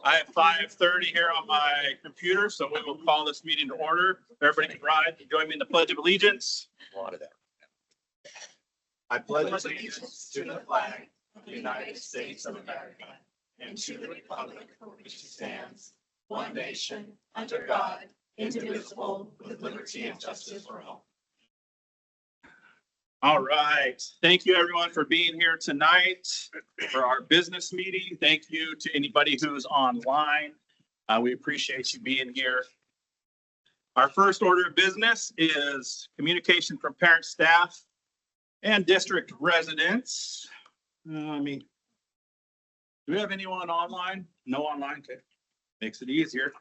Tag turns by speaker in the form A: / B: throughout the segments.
A: I have 5:30 here on my computer, so we will call this meeting to order. Everybody can rise and join me in the Pledge of Allegiance. I pledge allegiance to the flag of the United States of America and to the republic for which it stands, one nation, under God, indivisible, with liberty and justice for all. All right. Thank you, everyone, for being here tonight for our business meeting. Thank you to anybody who's online. We appreciate you being here. Our first order of business is communication from parents, staff, and district residents. Do we have anyone online? No online. Okay. Makes it easier.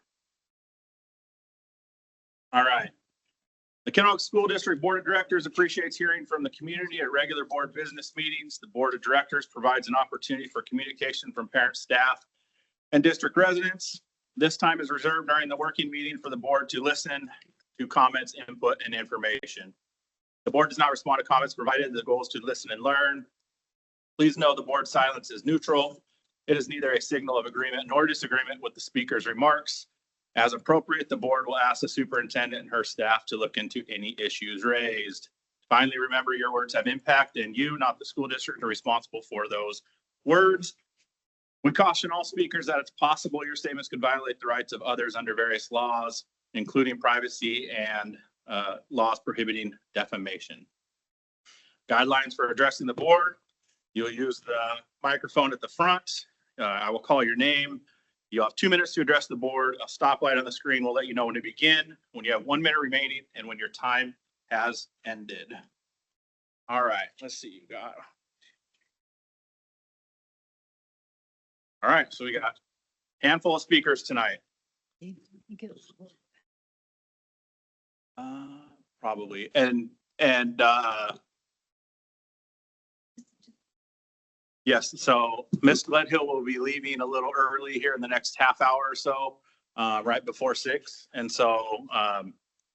A: All right. The Kennewick School District Board of Directors appreciates hearing from the community at regular board business meetings. The Board of Directors provides an opportunity for communication from parents, staff, and district residents. This time is reserved during the working meeting for the board to listen to comments, input, and information. The board does not respond to comments provided. The goal is to listen and learn. Please know the board's silence is neutral. It is neither a signal of agreement nor disagreement with the speaker's remarks. As appropriate, the board will ask the superintendent and her staff to look into any issues raised. Finally, remember your words have impact and you, not the school district, are responsible for those words. We caution all speakers that it's possible your statements could violate the rights of others under various laws, including privacy and laws prohibiting defamation. Guidelines for addressing the board. You'll use the microphone at the front. I will call your name. You'll have 2 minutes to address the board. A stoplight on the screen will let you know when to begin, when you have 1 minute remaining, and when your time has ended. All right, let's see. You got. All right, so we got a handful of speakers tonight. Probably, and yes, so Ms. Gledhill will be leaving a little early here in the next half hour or so, right before 6. And so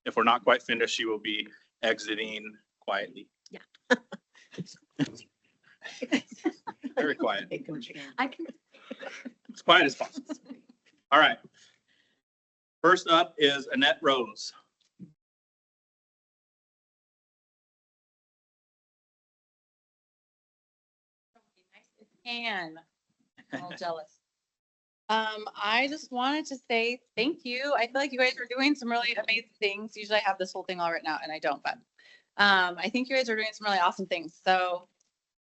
A: if we're not quite finished, she will be exiting quietly.
B: Yeah.
A: Very quiet.
B: I can.
A: As quiet as possible. All right. First up is Annette Rose.
C: I'm a little jealous. I just wanted to say thank you. I feel like you guys are doing some really amazing things. Usually I have this whole thing all written out and I don't, but I think you guys are doing some really awesome things. So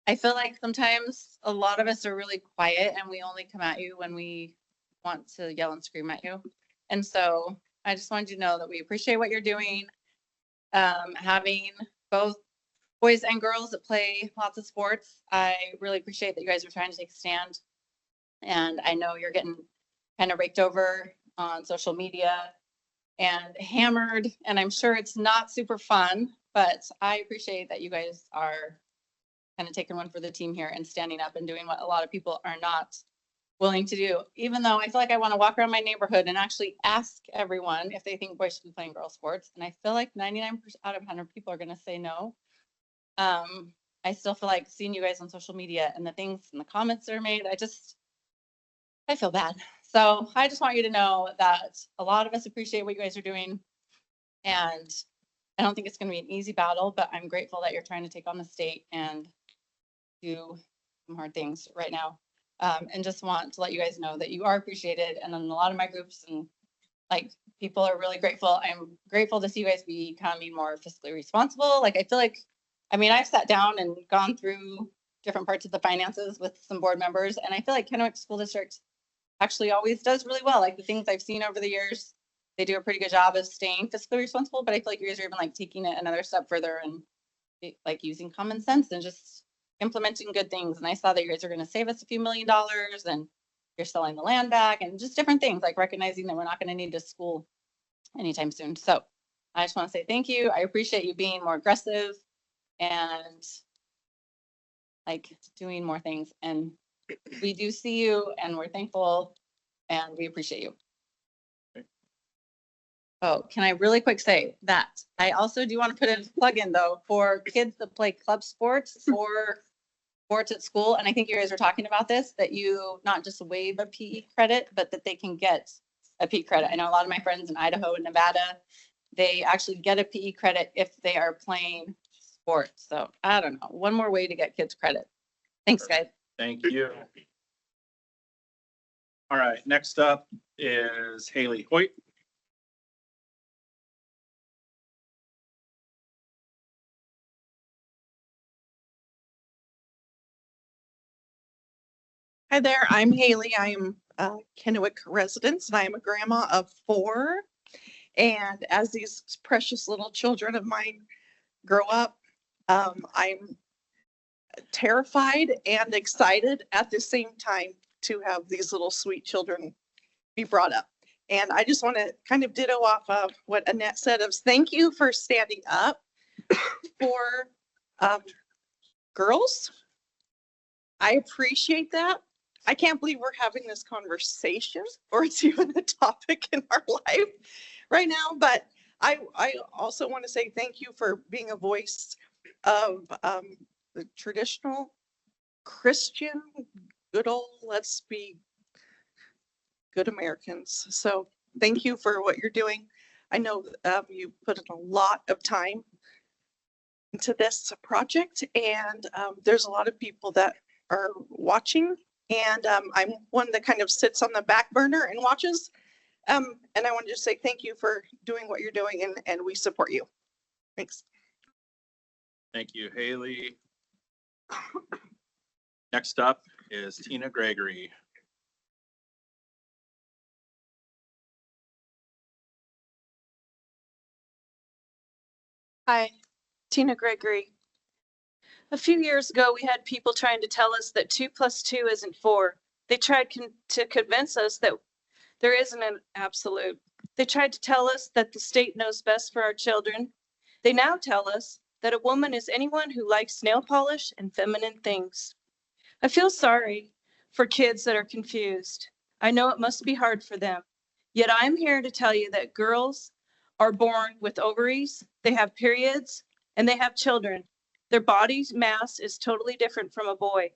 C: I feel like sometimes a lot of us are really quiet and we only come at you when we want to yell and scream at you. And so I just wanted you to know that we appreciate what you're doing. Having both boys and girls that play lots of sports. I really appreciate that you guys are trying to take a stand. And I know you're getting kind of raked over on social media and hammered. And I'm sure it's not super fun, but I appreciate that you guys are kind of taking one for the team here and standing up and doing what a lot of people are not willing to do. Even though I feel like I want to walk around my neighborhood and actually ask everyone if they think boys should be playing girls sports. And I feel like 99% out of 100 people are going to say no. I still feel like seeing you guys on social media and the things and the comments that are made, I feel bad. So I just want you to know that a lot of us appreciate what you guys are doing. And I don't think it's going to be an easy battle, but I'm grateful that you're trying to take on the state and do some hard things right now. And just want to let you guys know that you are appreciated. And in a lot of my groups and like people are really grateful. I'm grateful to see you guys becoming more fiscally responsible. Like I feel like, I've sat down and gone through different parts of the finances with some board members, and I feel like Kennewick School District actually always does really well. Like the things I've seen over the years, they do a pretty good job of staying fiscally responsible, but I feel like you guys are even like taking it another step further and like using common sense and just implementing good things. And I saw that you guys are going to save us a few $1 million and you're selling the land back and just different things, like recognizing that we're not going to need a school anytime soon. So I just want to say thank you. I appreciate you being more aggressive and like doing more things. And we do see you and we're thankful and we appreciate you. Oh, can I really quick say that I also do want to put a plug in though for kids that play club sports or sports at school, and I think you guys are talking about this, that you not just waive a PE credit, but that they can get a PE credit. I know a lot of my friends in Idaho and Nevada, they actually get a PE credit if they are playing sports. So I don't know, one more way to get kids credit. Thanks, guys.
A: Thank you. All right, next up is Haley Hoyt.
B: Hi there, I'm Haley. I am a Kennewick resident and I am a grandma of 4. And as these precious little children of mine grow up, I'm terrified and excited at the same time to have these little sweet children be brought up. And I just want to kind of ditto off of what Annette said of thank you for standing up for girls. I appreciate that. I can't believe we're having this conversation or it's even a topic in our life right now. But I also want to say thank you for being a voice of the traditional Christian, good old, let's be good Americans. So thank you for what you're doing. I know you put in a lot of time into this project, and there's a lot of people that are watching, and I'm one that kind of sits on the back burner and watches. And I want to just say thank you for doing what you're doing, and we support you. Thanks.
A: Thank you, Haley. Next up is Tina Gregory.
D: Hi, Tina Gregory. A few years ago, we had people trying to tell us that 2 + 2 isn't 4. They tried to convince us that there isn't an absolute. They tried to tell us that the state knows best for our children. They now tell us that a woman is anyone who likes nail polish and feminine things. I feel sorry for kids that are confused. I know it must be hard for them. Yet I'm here to tell you that girls are born with ovaries, they have periods, and they have children. Their body's mass is totally different from a boy.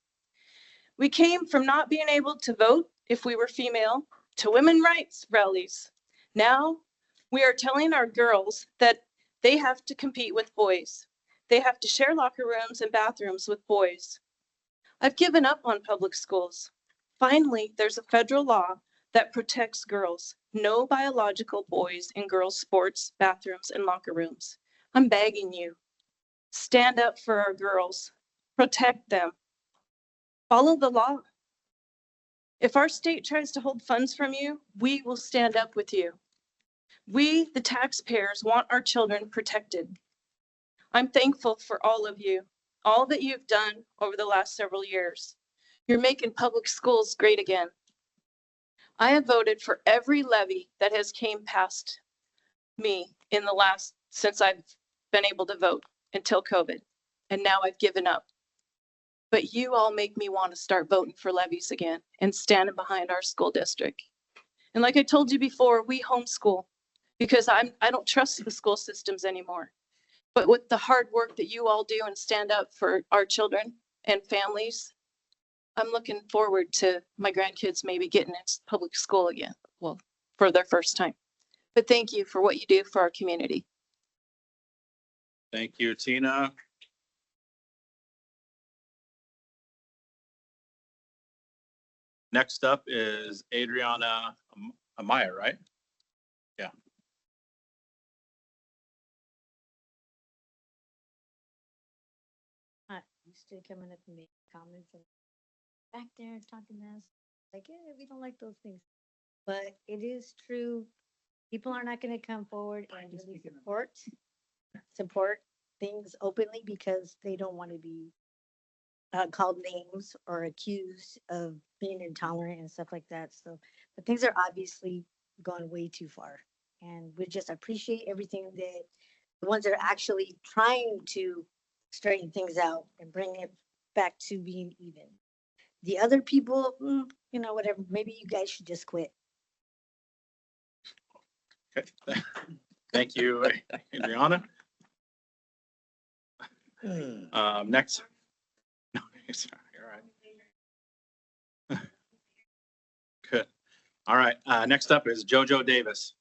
D: We came from not being able to vote if we were female to women's rights rallies. Now we are telling our girls that they have to compete with boys. They have to share locker rooms and bathrooms with boys. I've given up on public schools. Finally, there's a federal law that protects girls. No biological boys in girls' sports, bathrooms, and locker rooms. I'm begging you, stand up for our girls, protect them, follow the law. If our state tries to hold funds from you, we will stand up with you. We, the taxpayers, want our children protected. I'm thankful for all of you, all that you've done over the last several years. You're making public schools great again. I have voted for every levy that has came past me in the last, since I've been able to vote until COVID, and now I've given up. But you all make me want to start voting for levies again and standing behind our school district. And like I told you before, we homeschool because I don't trust the school systems anymore. But with the hard work that you all do and stand up for our children and families, I'm looking forward to my grandkids maybe getting in public school again, well, for their first time. But thank you for what you do for our community.
A: Thank you, Tina. Next up is Adriana Amaya, right? Yeah.
E: Used to coming up and make comments and back there talking to us like, yeah, we don't like those things. But it is true. People are not going to come forward and really support things openly because they don't want to be called names or accused of being intolerant and stuff like that. So, but things are obviously gone way too far. And we just appreciate everything that the ones that are actually trying to straighten things out and bring it back to being even. The other people, whatever, maybe you guys should just quit.
A: Okay. Thank you, Adriana. Next. You're right. Good. All right. Next up is JoJo Davis.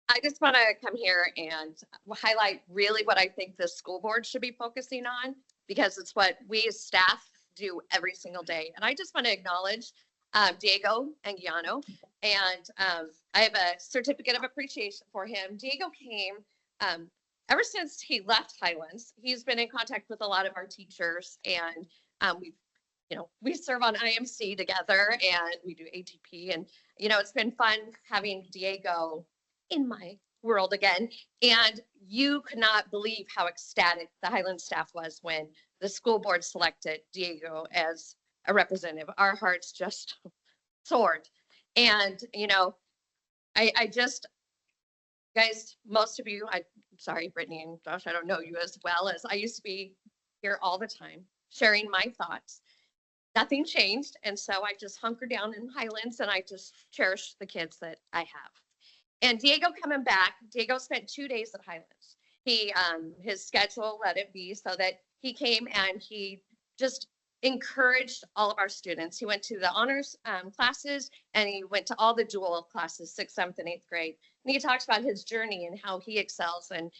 F: I just want to come here and highlight really what I think the school board should be focusing on, because it's what we as staff do every single day. And I just want to acknowledge Diego Anguiano, and I have a certificate of appreciation for him. Diego came ever since he left Highlands. He's been in contact with a lot of our teachers, and we serve on IMC together, and we do ATP, and it's been fun having Diego in my world again. And you could not believe how ecstatic the Highland staff was when the school board selected Diego as a representative. Our hearts just soared. And, I just, guys, most of you, sorry, Brittany and Josh, I don't know you as well as I used to be here all the time sharing my thoughts. Nothing changed. And so I just hunker down in Highlands and I just cherish the kids that I have. And Diego coming back, Diego spent 2 days at Highlands. His schedule let it be so that he came and he just encouraged all of our students. He went to the honors classes and he went to all the dual classes, 6th, 7th, and 8th grade. And he talks about his journey and how he excels and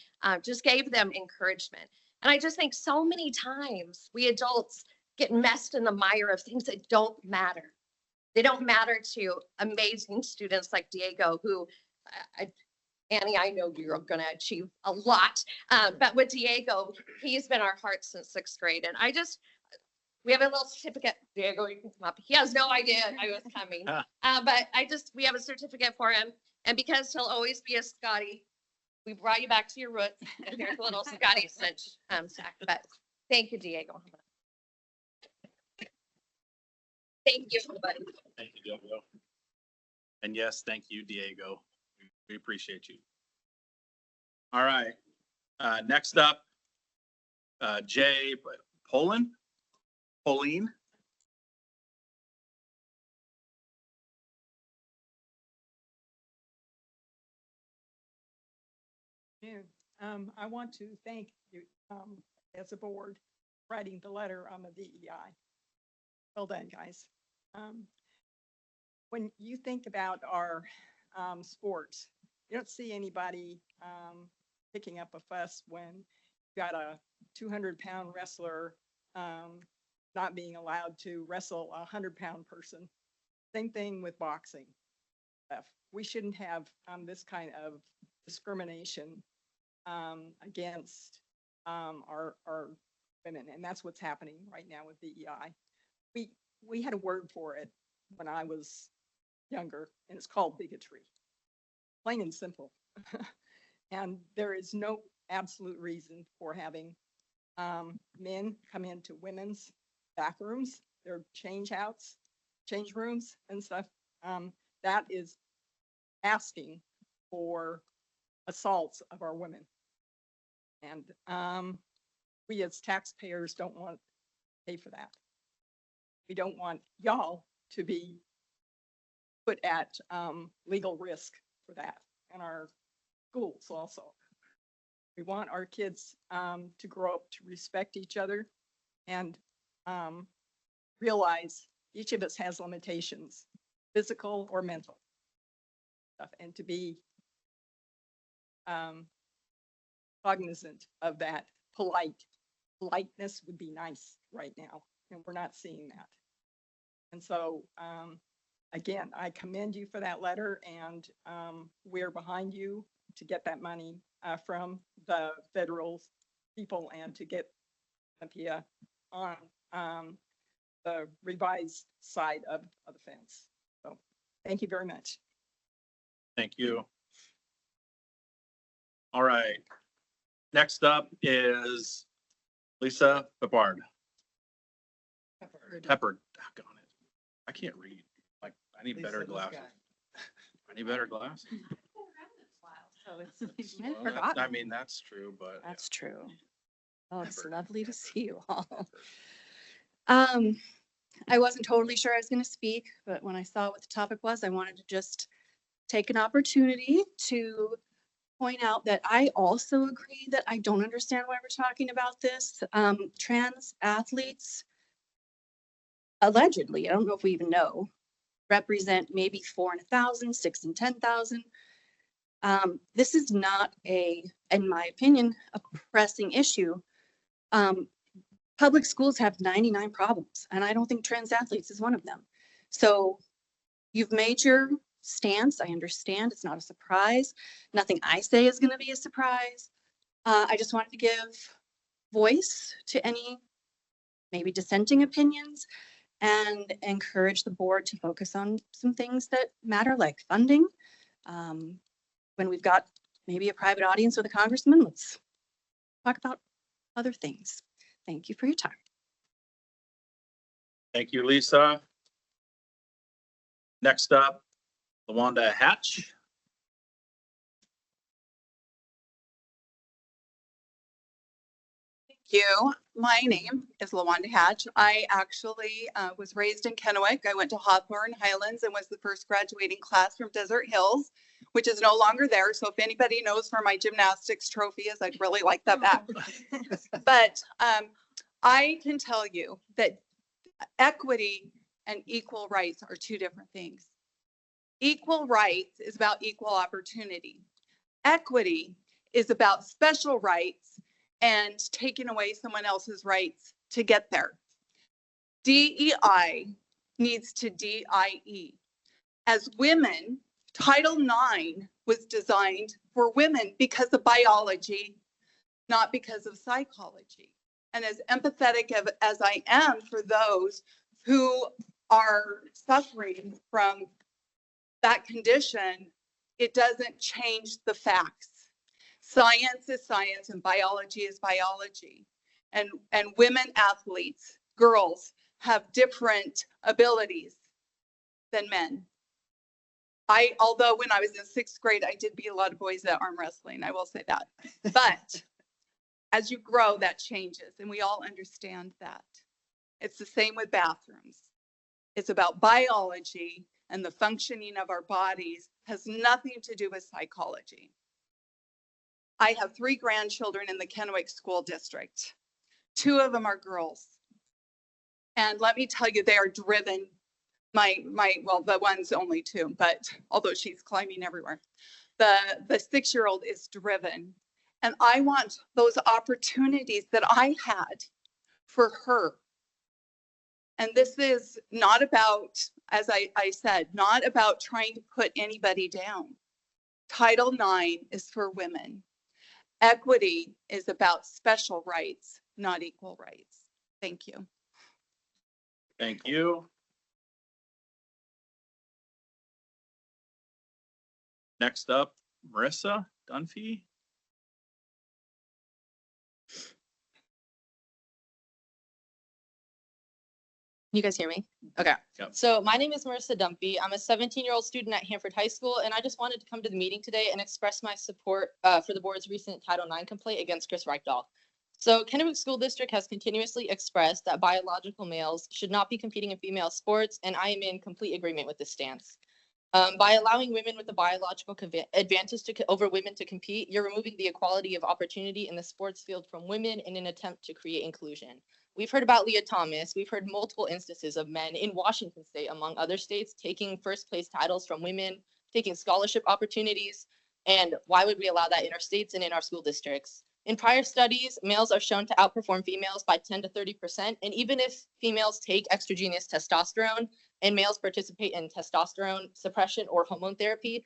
F: just gave them encouragement. And I just think so many times we adults get messed in the mire of things that don't matter. They don't matter to amazing students like Diego, who Annie, I know you're going to achieve a lot, but with Diego, he's been our heart since 6th grade. And we have a little certificate. Diego, you can come up. He has no idea I was coming, but we have a certificate for him. And because he'll always be a Scotty, we brought you back to your roots. And here's a little Scotty cinch sack. But thank you, Diego. Thank you, everybody.
A: Thank you, JoJo. And yes, thank you, Diego. We appreciate you. All right. Next up, Jay Pauline.
G: I want to thank you as a board writing the letter on the DEI. Well done, guys. When you think about our sports, you don't see anybody picking up a fuss when you've got a 200-pound wrestler not being allowed to wrestle a 100-pound person. Same thing with boxing. We shouldn't have this kind of discrimination against our women, and that's what's happening right now with DEI. We had a word for it when I was younger, and it's called bigotry. Plain and simple. And there is no absolute reason for having men come into women's back rooms, their change rooms and stuff. That is asking for assaults of our women. And we as taxpayers don't want to pay for that. We don't want y'all to be put at legal risk for that, and our schools also. We want our kids to grow up to respect each other and realize each of us has limitations, physical or mental, and to be cognizant of that. Politeness would be nice right now, and we're not seeing that. And so, again, I commend you for that letter, and we're behind you to get that money from the federal people and to get Olympia on the revised side of the fence. So thank you very much.
A: Thank you. All right. Next up is Lisa Peppard. Peppard. Doggone it. I can't read. Like, I need better glasses. I need better glasses. Well, I mean, that's true, but.
H: That's
A: yeah.
H: true. Oh, it's
A: Pepper.
H: lovely to see you all. I wasn't totally sure I was going to speak, but when I saw what the topic was, I wanted to just take an opportunity to point out that I also agree that I don't understand why we're talking about this. Trans athletes allegedly, I don't know if we even know, represent maybe 4 in 1,000, 6 in 10,000. This is not in my opinion, a pressing issue. Public schools have 99 problems, and I don't think trans athletes is one of them. So you've made your stance. I understand it's not a surprise. Nothing I say is going to be a surprise. I just wanted to give voice to any maybe dissenting opinions and encourage the board to focus on some things that matter, like funding. When we've got maybe a private audience with a congressman, let's talk about other things. Thank you for your time.
A: Thank you, Lisa. Next up, LaWanda Hatch.
I: You. My name is LaWanda Hatch. I actually was raised in Kennewick. I went to Hawthorne Highlands and was the first graduating class from Desert Hills, which is no longer there. So if anybody knows where my gymnastics trophy is, I'd really like that back. But I can tell you that equity and equal rights are two different things. Equal rights is about equal opportunity. Equity is about special rights and taking away someone else's rights to get there. DEI needs to DIE. As women, Title IX was designed for women because of biology, not because of psychology. And as empathetic as I am for those who are suffering from that condition, it doesn't change the facts. Science is science and biology is biology. And women athletes, girls, have different abilities than men. Although when I was in 6th grade, I did beat a lot of boys at arm wrestling, I will say that. But as you grow, that changes, and we all understand that. It's the same with bathrooms. It's about biology, and the functioning of our bodies has nothing to do with psychology. I have 3 grandchildren in the Kennewick School District. 2 of them are girls. And let me tell you, they are driven. Well, the one's only 2, but although she's climbing everywhere, the 6-year-old is driven. And I want those opportunities that I had for her. And this is not about, as I said, not about trying to put anybody down. Title IX is for women. Equity is about special rights, not equal rights. Thank you.
A: Thank you. Next up, Marissa Dunphy.
J: You guys hear me? Okay.
A: Yep.
J: So my name is Marissa Dumpy. I'm a 17-year-old student at Hanford High School, and I just wanted to come to the meeting today and express my support for the board's recent Title IX complaint against Chris Reichdahl. So Kennewick School District has continuously expressed that biological males should not be competing in female sports, and I am in complete agreement with this stance. By allowing women with a biological advantage over women to compete, you're removing the equality of opportunity in the sports field from women in an attempt to create inclusion. We've heard about Leah Thomas. We've heard multiple instances of men in Washington State, among other states, taking first place titles from women, taking scholarship opportunities. And why would we allow that in our states and in our school districts? In prior studies, males are shown to outperform females by 10 to 30%. And even if females take exogenous testosterone and males participate in testosterone suppression or hormone therapy,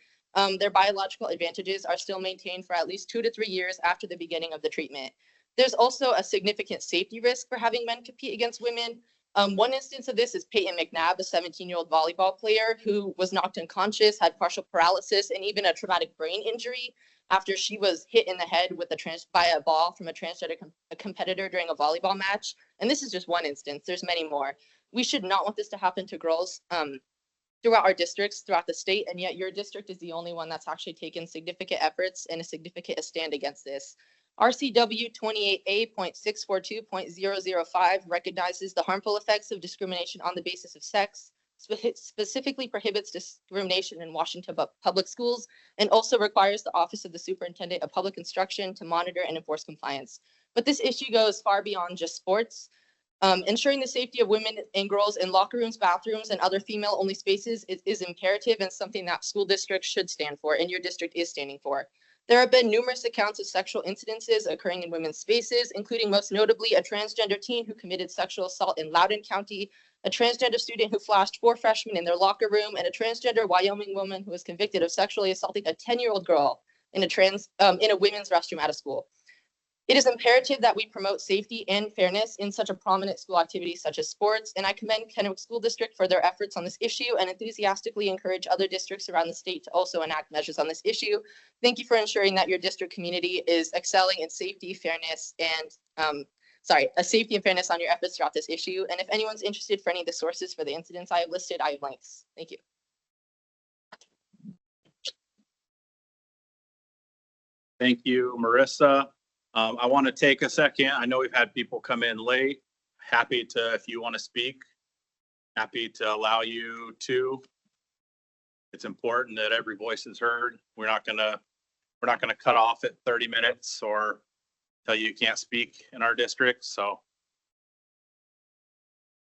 J: their biological advantages are still maintained for at least 2 to 3 years after the beginning of the treatment. There's also a significant safety risk for having men compete against women. One instance of this is Peyton McNabb, a 17-year-old volleyball player who was knocked unconscious, had partial paralysis, and even a traumatic brain injury after she was hit in the head with by a ball from a transgender competitor during a volleyball match. And this is just one instance. There's many more. We should not want this to happen to girls throughout our districts, throughout the state, and yet your district is the only one that's actually taken significant efforts and a significant stand against this. RCW 28A.642.005 recognizes the harmful effects of discrimination on the basis of sex, specifically prohibits discrimination in Washington public schools and also requires the Office of the Superintendent of Public Instruction to monitor and enforce compliance. But this issue goes far beyond just sports. Ensuring the safety of women and girls in locker rooms, bathrooms, and other female-only spaces is imperative and something that school districts should stand for, and your district is standing for. There have been numerous accounts of sexual incidences occurring in women's spaces, including most notably a transgender teen who committed sexual assault in Loudoun County, a transgender student who flashed 4 freshmen in their locker room, and a transgender Wyoming woman who was convicted of sexually assaulting a 10-year-old girl in a women's restroom at a school. It is imperative that we promote safety and fairness in such a prominent school activity such as sports, and I commend Kennewick School District for their efforts on this issue and enthusiastically encourage other districts around the state to also enact measures on this issue. Thank you for ensuring that your district community is excelling in safety, fairness, and safety and fairness on your efforts throughout this issue. And if anyone's interested for any of the sources for the incidents I have listed, I have links. Thank you.
A: Thank you, Marissa. I want to take a second. I know we've had people come in late. Happy to, if you want to speak, happy to allow you to. It's important that every voice is heard. We're not gonna cut off at 30 minutes or tell you can't speak in our district. So, all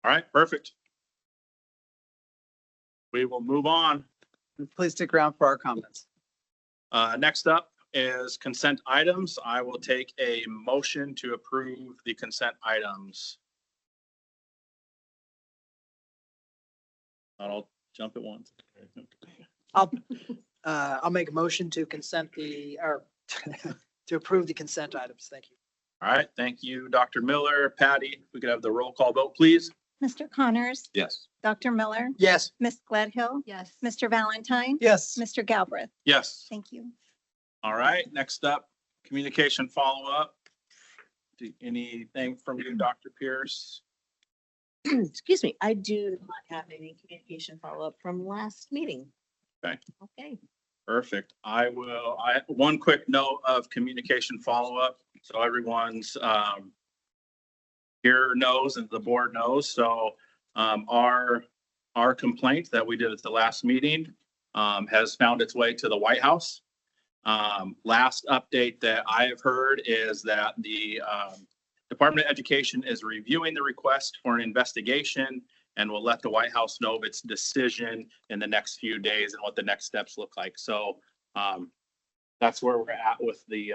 A: right, perfect. We will move on.
K: Please stick around for our comments.
A: Next up is consent items. I will take a motion to approve the consent items. I'll jump at once.
K: I'll make a motion to to approve the consent items. Thank you.
A: All right, thank you, Dr. Miller. Patty, if we could have the roll call vote, please.
L: Mr. Connors,
A: Yes.
L: Dr. Miller,
K: Yes.
L: Ms. Gledhill,
E: Yes.
L: Mr. Valentine,
K: Yes.
L: Mr. Galbraith.
A: Yes.
L: Thank you.
A: All right, next up, communication follow-up. Anything from you, Dr. Pierce?
M: Excuse me, I do not have any communication follow-up from last meeting.
A: Okay.
M: Okay.
A: Perfect. One quick note of communication follow-up, so everyone's here knows and the board knows. So our complaint that we did at the last meeting has found its way to the White House. Last update that I have heard is that the Department of Education is reviewing the request for an investigation and will let the White House know of its decision in the next few days and what the next steps look like. So that's where we're at with the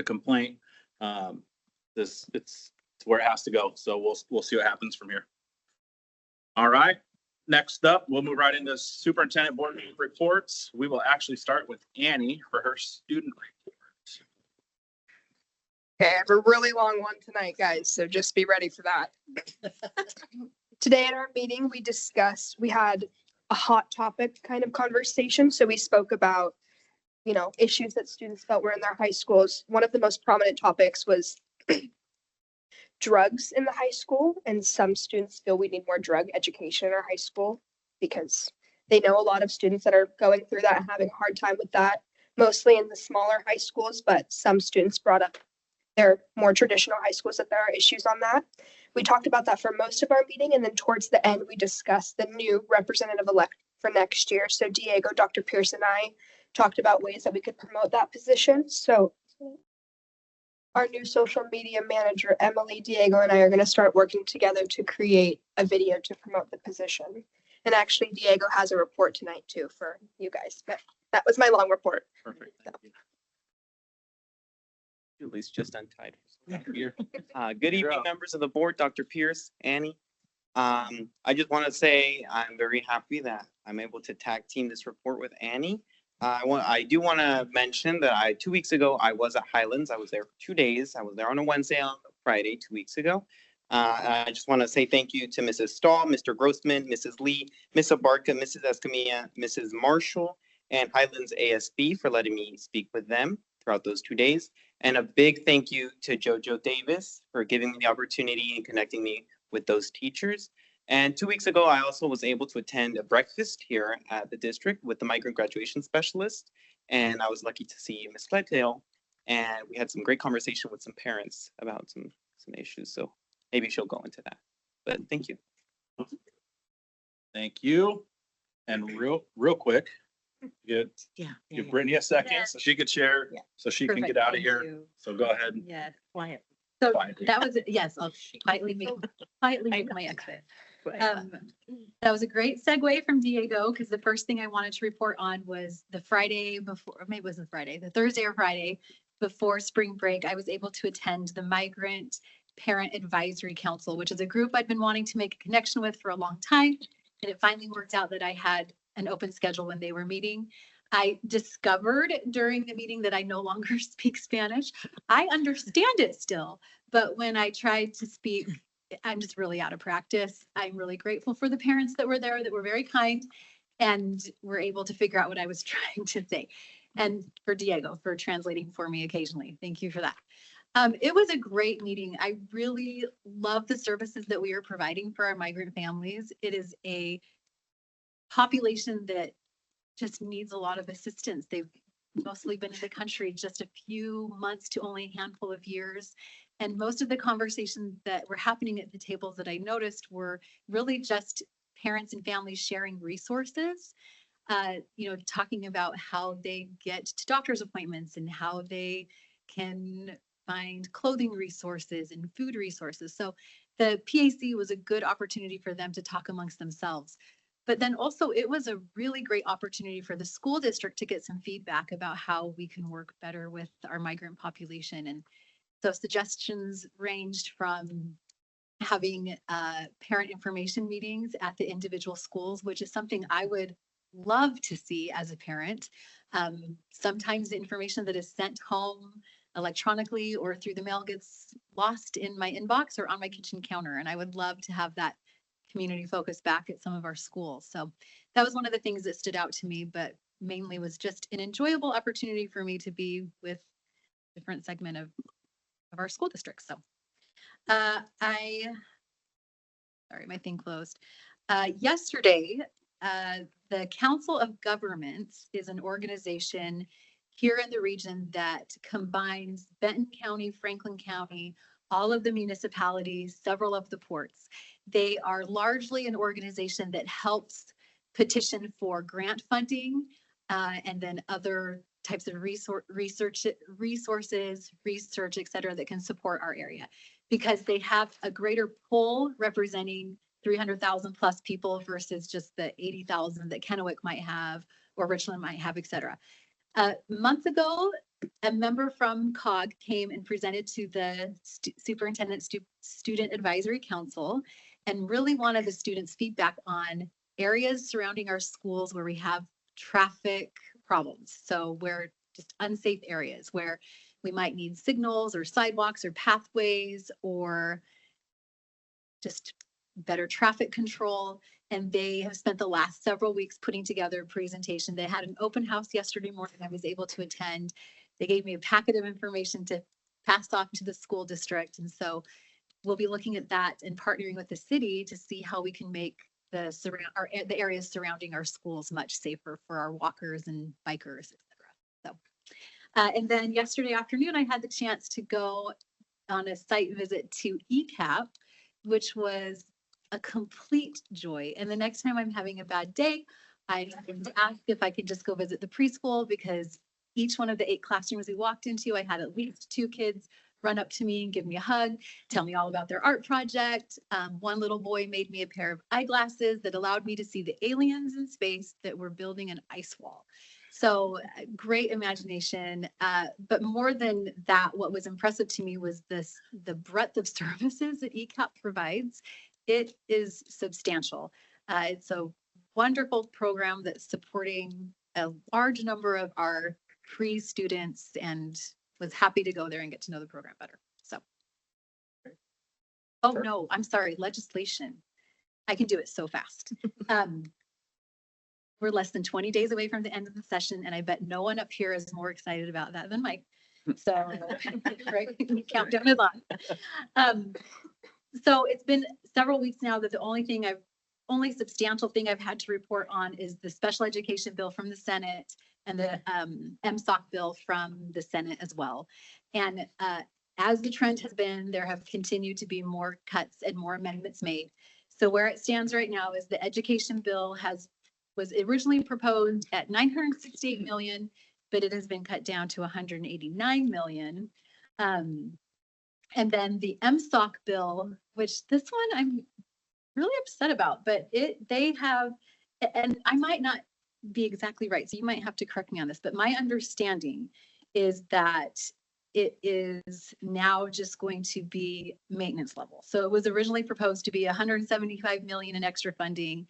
A: complaint. It's where it has to go. So we'll see what happens from here. All right. Next up, we'll move right into superintendent board meeting reports. We will actually start with Annie for her student report.
N: Okay, I have a really long one tonight, guys, so just be ready for that. Today at our meeting, we had a hot topic kind of conversation. So we spoke about, issues that students felt were in their high schools. One of the most prominent topics was drugs in the high school, and some students feel we need more drug education in our high school because they know a lot of students that are going through that and having a hard time with that, mostly in the smaller high schools, but some students brought up their more traditional high schools that there are issues on that. We talked about that for most of our meeting, and then towards the end, we discussed the new representative elect for next year. So Diego, Dr. Pierce, and I talked about ways that we could promote that position. So our new social media manager, Emily, Diego, and I are going to start working together to create a video to promote the position. And actually, Diego has a report tonight too for you guys, but that was my long report.
A: Perfect.
O: Julie's just untied. Good evening, members of the board, Dr. Pierce, Annie. I just want to say I'm very happy that I'm able to tag team this report with Annie. I do want to mention that 2 weeks ago, I was at Highlands. I was there for 2 days. I was there on a Wednesday, on a Friday, 2 weeks ago. I just want to say thank you to Mrs. Stahl, Mr. Grossman, Mrs. Lee, Ms. Abarca, Mrs. Escamilla, Mrs. Marshall, and Highlands ASB for letting me speak with them throughout those 2 days. And a big thank you to JoJo Davis for giving me the opportunity and connecting me with those teachers. And 2 weeks ago, I also was able to attend a breakfast here at the district with the migrant graduation specialist. And I was lucky to see Ms. Gledhill. And we had some great conversation with some parents about some issues. So maybe she'll go into that. But thank you.
A: Thank you. And real quick, give
M: Yeah.
A: Brittany a second
L: Yeah.
A: so she could share,
L: Yeah.
A: so she can
L: Perfect,
A: get out of
L: thank
A: here.
L: you.
A: So go ahead.
L: Yeah, quiet. So
A: Quietly.
L: that was, yes, I'll quietly make my exit. That was a great segue from Diego, because the first thing I wanted to report on was the Friday before, or maybe it wasn't Friday, the Thursday or Friday before spring break, I was able to attend the Migrant Parent Advisory Council, which is a group I'd been wanting to make a connection with for a long time. And it finally worked out that I had an open schedule when they were meeting. I discovered during the meeting that I no longer speak Spanish. I understand it still, but when I tried to speak, I'm just really out of practice. I'm really grateful for the parents that were there that were very kind and were able to figure out what I was trying to say. And for Diego for translating for me occasionally. Thank you for that. It was a great meeting. I really love the services that we are providing for our migrant families. It is a population that just needs a lot of assistance. They've mostly been in the country just a few months to only a handful of years. And most of the conversations that were happening at the tables that I noticed were really just parents and families sharing resources, talking about how they get to doctor's appointments and how they can find clothing resources and food resources. So the PAC was a good opportunity for them to talk amongst themselves. But then also it was a really great opportunity for the school district to get some feedback about how we can work better with our migrant population. And so suggestions ranged from having parent information meetings at the individual schools, which is something I would love to see as a parent. Sometimes the information that is sent home electronically or through the mail gets lost in my inbox or on my kitchen counter. And I would love to have that community focus back at some of our schools. So that was one of the things that stood out to me, but mainly was just an enjoyable opportunity for me to be with a different segment of our school district. So sorry, my thing closed. Yesterday, the Council of Governments is an organization here in the region that combines Benton County, Franklin County, all of the municipalities, several of the ports. They are largely an organization that helps petition for grant funding and then other types of resources, et cetera, that can support our area because they have a greater pull representing 300,000 plus people versus just the 80,000 that Kennewick might have or Richland might have, et cetera. Months ago, a member from COG came and presented to the Superintendent Student Advisory Council and really wanted the students' feedback on areas surrounding our schools where we have traffic problems. So where just unsafe areas where we might need signals or sidewalks or pathways or just better traffic control. And they have spent the last several weeks putting together a presentation. They had an open house yesterday morning I was able to attend. They gave me a packet of information to pass off to the school district. And so we'll be looking at that and partnering with the city to see how we can make the areas surrounding our schools much safer for our walkers and bikers, et cetera. So, and then yesterday afternoon, I had the chance to go on a site visit to ECAP, which was a complete joy. And the next time I'm having a bad day, I asked if I could just go visit the preschool because each one of the 8 classrooms we walked into, I had at least 2 kids run up to me and give me a hug, tell me all about their art project. One little boy made me a pair of eyeglasses that allowed me to see the aliens in space that were building an ice wall. So great imagination. But more than that, what was impressive to me was the breadth of services that ECAP provides. It is substantial. It's a wonderful program that's supporting a large number of our pre-students and was happy to go there and get to know the program better. So. Oh, no, I'm sorry, legislation. I can do it so fast. We're less than 20 days away from the end of the session, and I bet no one up here is more excited about that than Mike. So, right, countdown is on. So it's been several weeks now that the only substantial thing I've had to report on is the special education bill from the Senate and the MSOC bill from the Senate as well. And as the trend has been, there have continued to be more cuts and more amendments made. So where it stands right now is the education bill was originally proposed at 968 million, but it has been cut down to 189 million. And then the MSOC bill, which this one I'm really upset about, but they have, and I might not be exactly right, so you might have to correct me on this, but my understanding is that it is now just going to be maintenance level. So it was originally proposed to be 175 million in extra funding,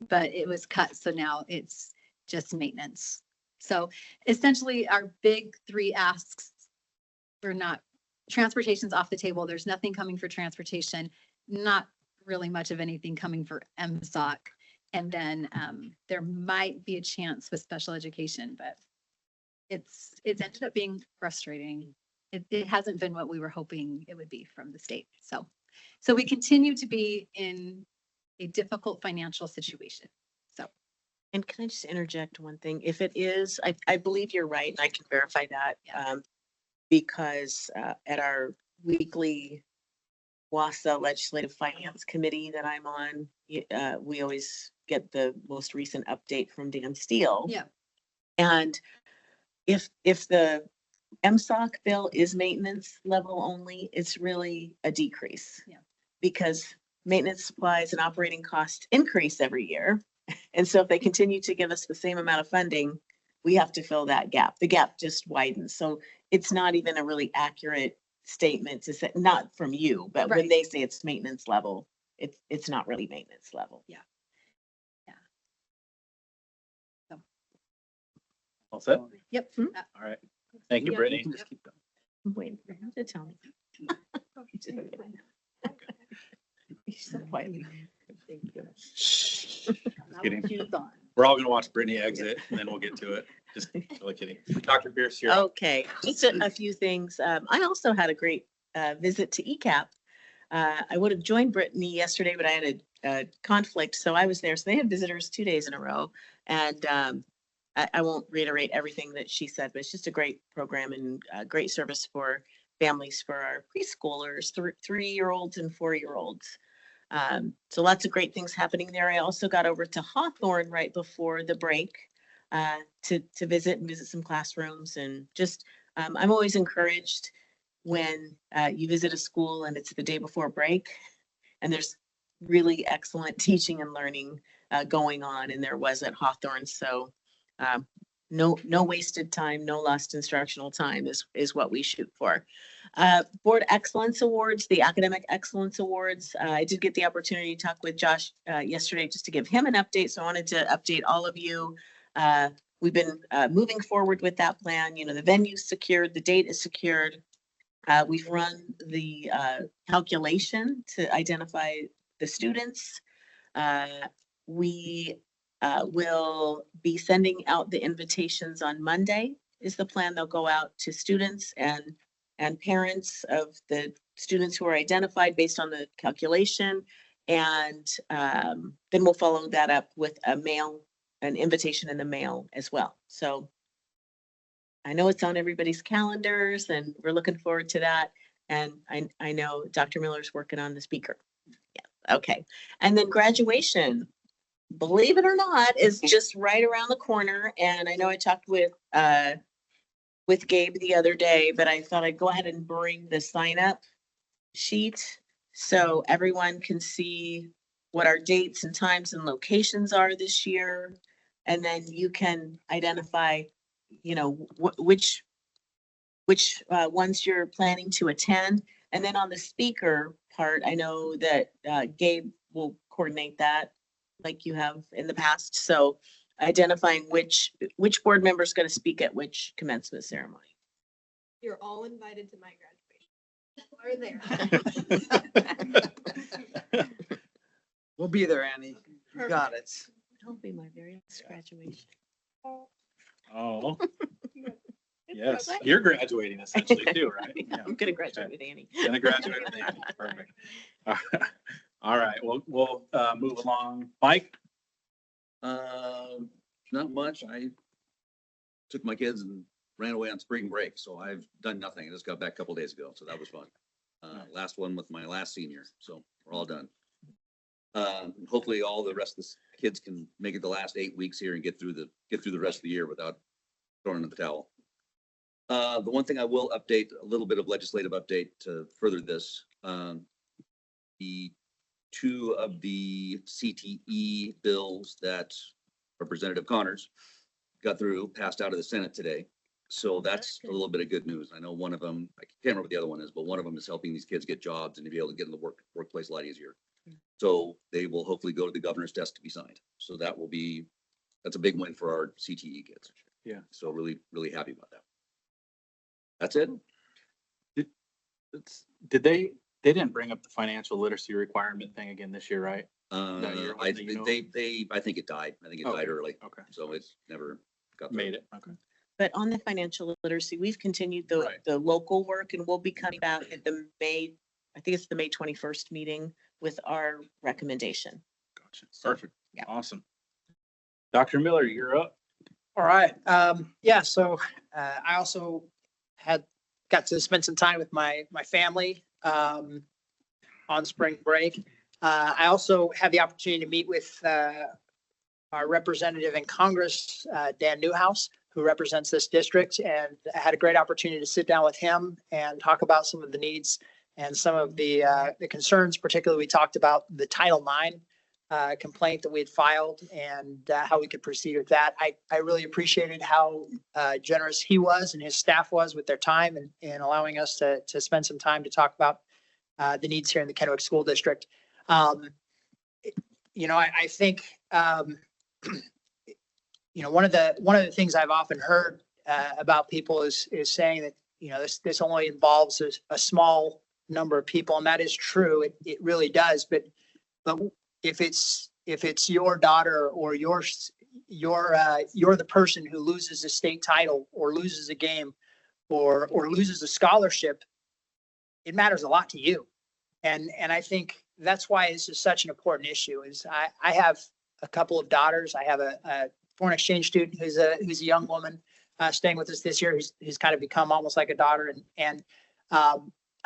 L: but it was cut, so now it's just maintenance. So essentially our big three asks were not, transportation's off the table. There's nothing coming for transportation, not really much of anything coming for MSOC. And then there might be a chance with special education, but it's ended up being frustrating. It hasn't been what we were hoping it would be from the state. So we continue to be in a difficult financial situation. So.
M: And can I just interject one thing? If it is, I believe you're right, and I can verify that.
L: Yeah.
M: Because at our weekly WASA Legislative Finance Committee that I'm on, we always get the most recent update from Dan Steele.
L: Yeah.
M: And if the MSOC bill is maintenance level only, it's really a decrease.
L: Yeah.
M: Because maintenance supplies and operating costs increase every year. And so if they continue to give us the same amount of funding, we have to fill that gap. The gap just widens. So it's not even a really accurate statement to say, not from you, but when
L: Right.
M: they say it's maintenance level, it's not really maintenance level.
L: Yeah. So,
A: All set?
L: yep.
A: All right. Thank you,
L: Yeah.
A: Brittany.
M: I'm waiting for him to tell me. So quietly. Thank you.
A: Just kidding.
L: Shoes on.
A: We're all gonna watch Brittany exit and then we'll get to it. Just really kidding. Dr. Pierce, you're up.
M: Okay, just a few things. I also had a great visit to ECAP. I would have joined Brittany yesterday, but I had a conflict, so I was there. So they had visitors 2 days in a row. And I won't reiterate everything that she said, but it's just a great program and great service for families for our preschoolers, 3-year-olds and 4-year-olds. So lots of great things happening there. I also got over to Hawthorne right before the break to visit some classrooms, and just I'm always encouraged when you visit a school and it's the day before break and there's really excellent teaching and learning going on, and there was at Hawthorne. So no wasted time, no lost instructional time is what we shoot for. Board Excellence Awards, the Academic Excellence Awards. I did get the opportunity to talk with Josh yesterday just to give him an update. So I wanted to update all of you. We've been moving forward with that plan. You know, the venue's secured, the date is secured. We've run the calculation to identify the students. We will be sending out the invitations on Monday is the plan. They'll go out to students and parents of the students who are identified based on the calculation. And then we'll follow that up with an invitation in the mail as well. So I know it's on everybody's calendars and we're looking forward to that. And I know Dr. Miller's working on the speaker. Yeah, okay. And then graduation, believe it or not, is just right around the corner. And I know I talked with Gabe the other day, but I thought I'd go ahead and bring the sign up sheet so everyone can see what our dates and times and locations are this year. And then you can identify, you know, which ones you're planning to attend. And then on the speaker part, I know that Gabe will coordinate that like you have in the past. So identifying which board member is going to speak at which commencement ceremony.
N: You're all invited to my graduation. Are there?
K: We'll be there, Annie. You got it.
M: It'll be my very last graduation.
A: Oh, yes, you're graduating essentially too, right?
M: Yeah, I'm gonna graduate with Annie.
A: Gonna graduate with Annie. Perfect. All right, we'll move along. Mike?
P: Not much. I took my kids and ran away on spring break, so I've done nothing. I just got back a couple days ago, so that was fun. Last one with my last senior, so we're all done. Hopefully all the rest of the kids can make it the last 8 weeks here and get through the rest of the year without throwing in the towel. The one thing I will update, a little bit of legislative update to further this. The two of the CTE bills that Representative Connors got through, passed out of the Senate today. So that's a little bit of good news. I know one of them, I can't remember what the other one is, but one of them is helping these kids get jobs and to be able to get in the workplace a lot easier. So they will hopefully go to the governor's desk to be signed. So that's a big win for our CTE kids.
A: Yeah.
P: So really, really happy about that. That's it.
A: Did they didn't bring up the financial literacy requirement thing again this year, right? That year,
P: I
A: that you know?
P: I think it died. I think it
A: Okay.
P: died early.
A: Okay.
P: So it's never got
A: Made it. Okay.
M: But on the financial literacy, we've continued the,
A: Right.
M: the local work and we'll be coming back at the I think it's the May 21st meeting with our recommendation.
A: Gotcha. Perfect. Awesome. Dr. Miller, you're up.
Q: All right. Yeah, so I also got to spend some time with my family on spring break. I also had the opportunity to meet with our representative in Congress, Dan Newhouse, who represents this district, and I had a great opportunity to sit down with him and talk about some of the needs and some of the concerns. Particularly, we talked about the Title IX complaint that we had filed and how we could proceed with that. I really appreciated how generous he was and his staff was with their time and allowing us to spend some time to talk about the needs here in the Kennewick School District. I think, one of the things I've often heard about people is saying that, this only involves a small number of people, and that is true. It really does. But if it's your daughter or you're the person who loses a state title or loses a game or loses a scholarship, it matters a lot to you. And I think that's why this is such an important issue. Is I have a couple of daughters. I have a foreign exchange student who's a young woman staying with us this year. Who's kind of become almost like a daughter. And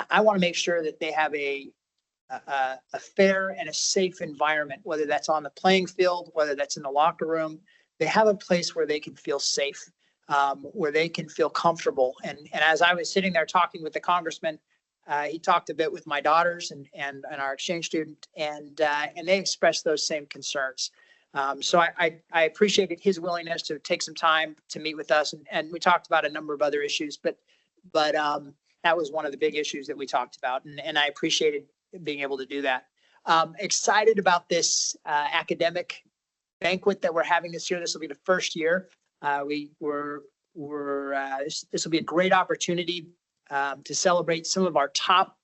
Q: I want to make sure that they have a fair and a safe environment, whether that's on the playing field, whether that's in the locker room. They have a place where they can feel safe, where they can feel comfortable. And as I was sitting there talking with the congressman, he talked a bit with my daughters and our exchange student, and they expressed those same concerns. So I appreciated his willingness to take some time to meet with us, and we talked about a number of other issues, but that was one of the big issues that we talked about, and I appreciated being able to do that. Excited about this academic banquet that we're having this year. This will be the first year. This will be a great opportunity to celebrate some of our top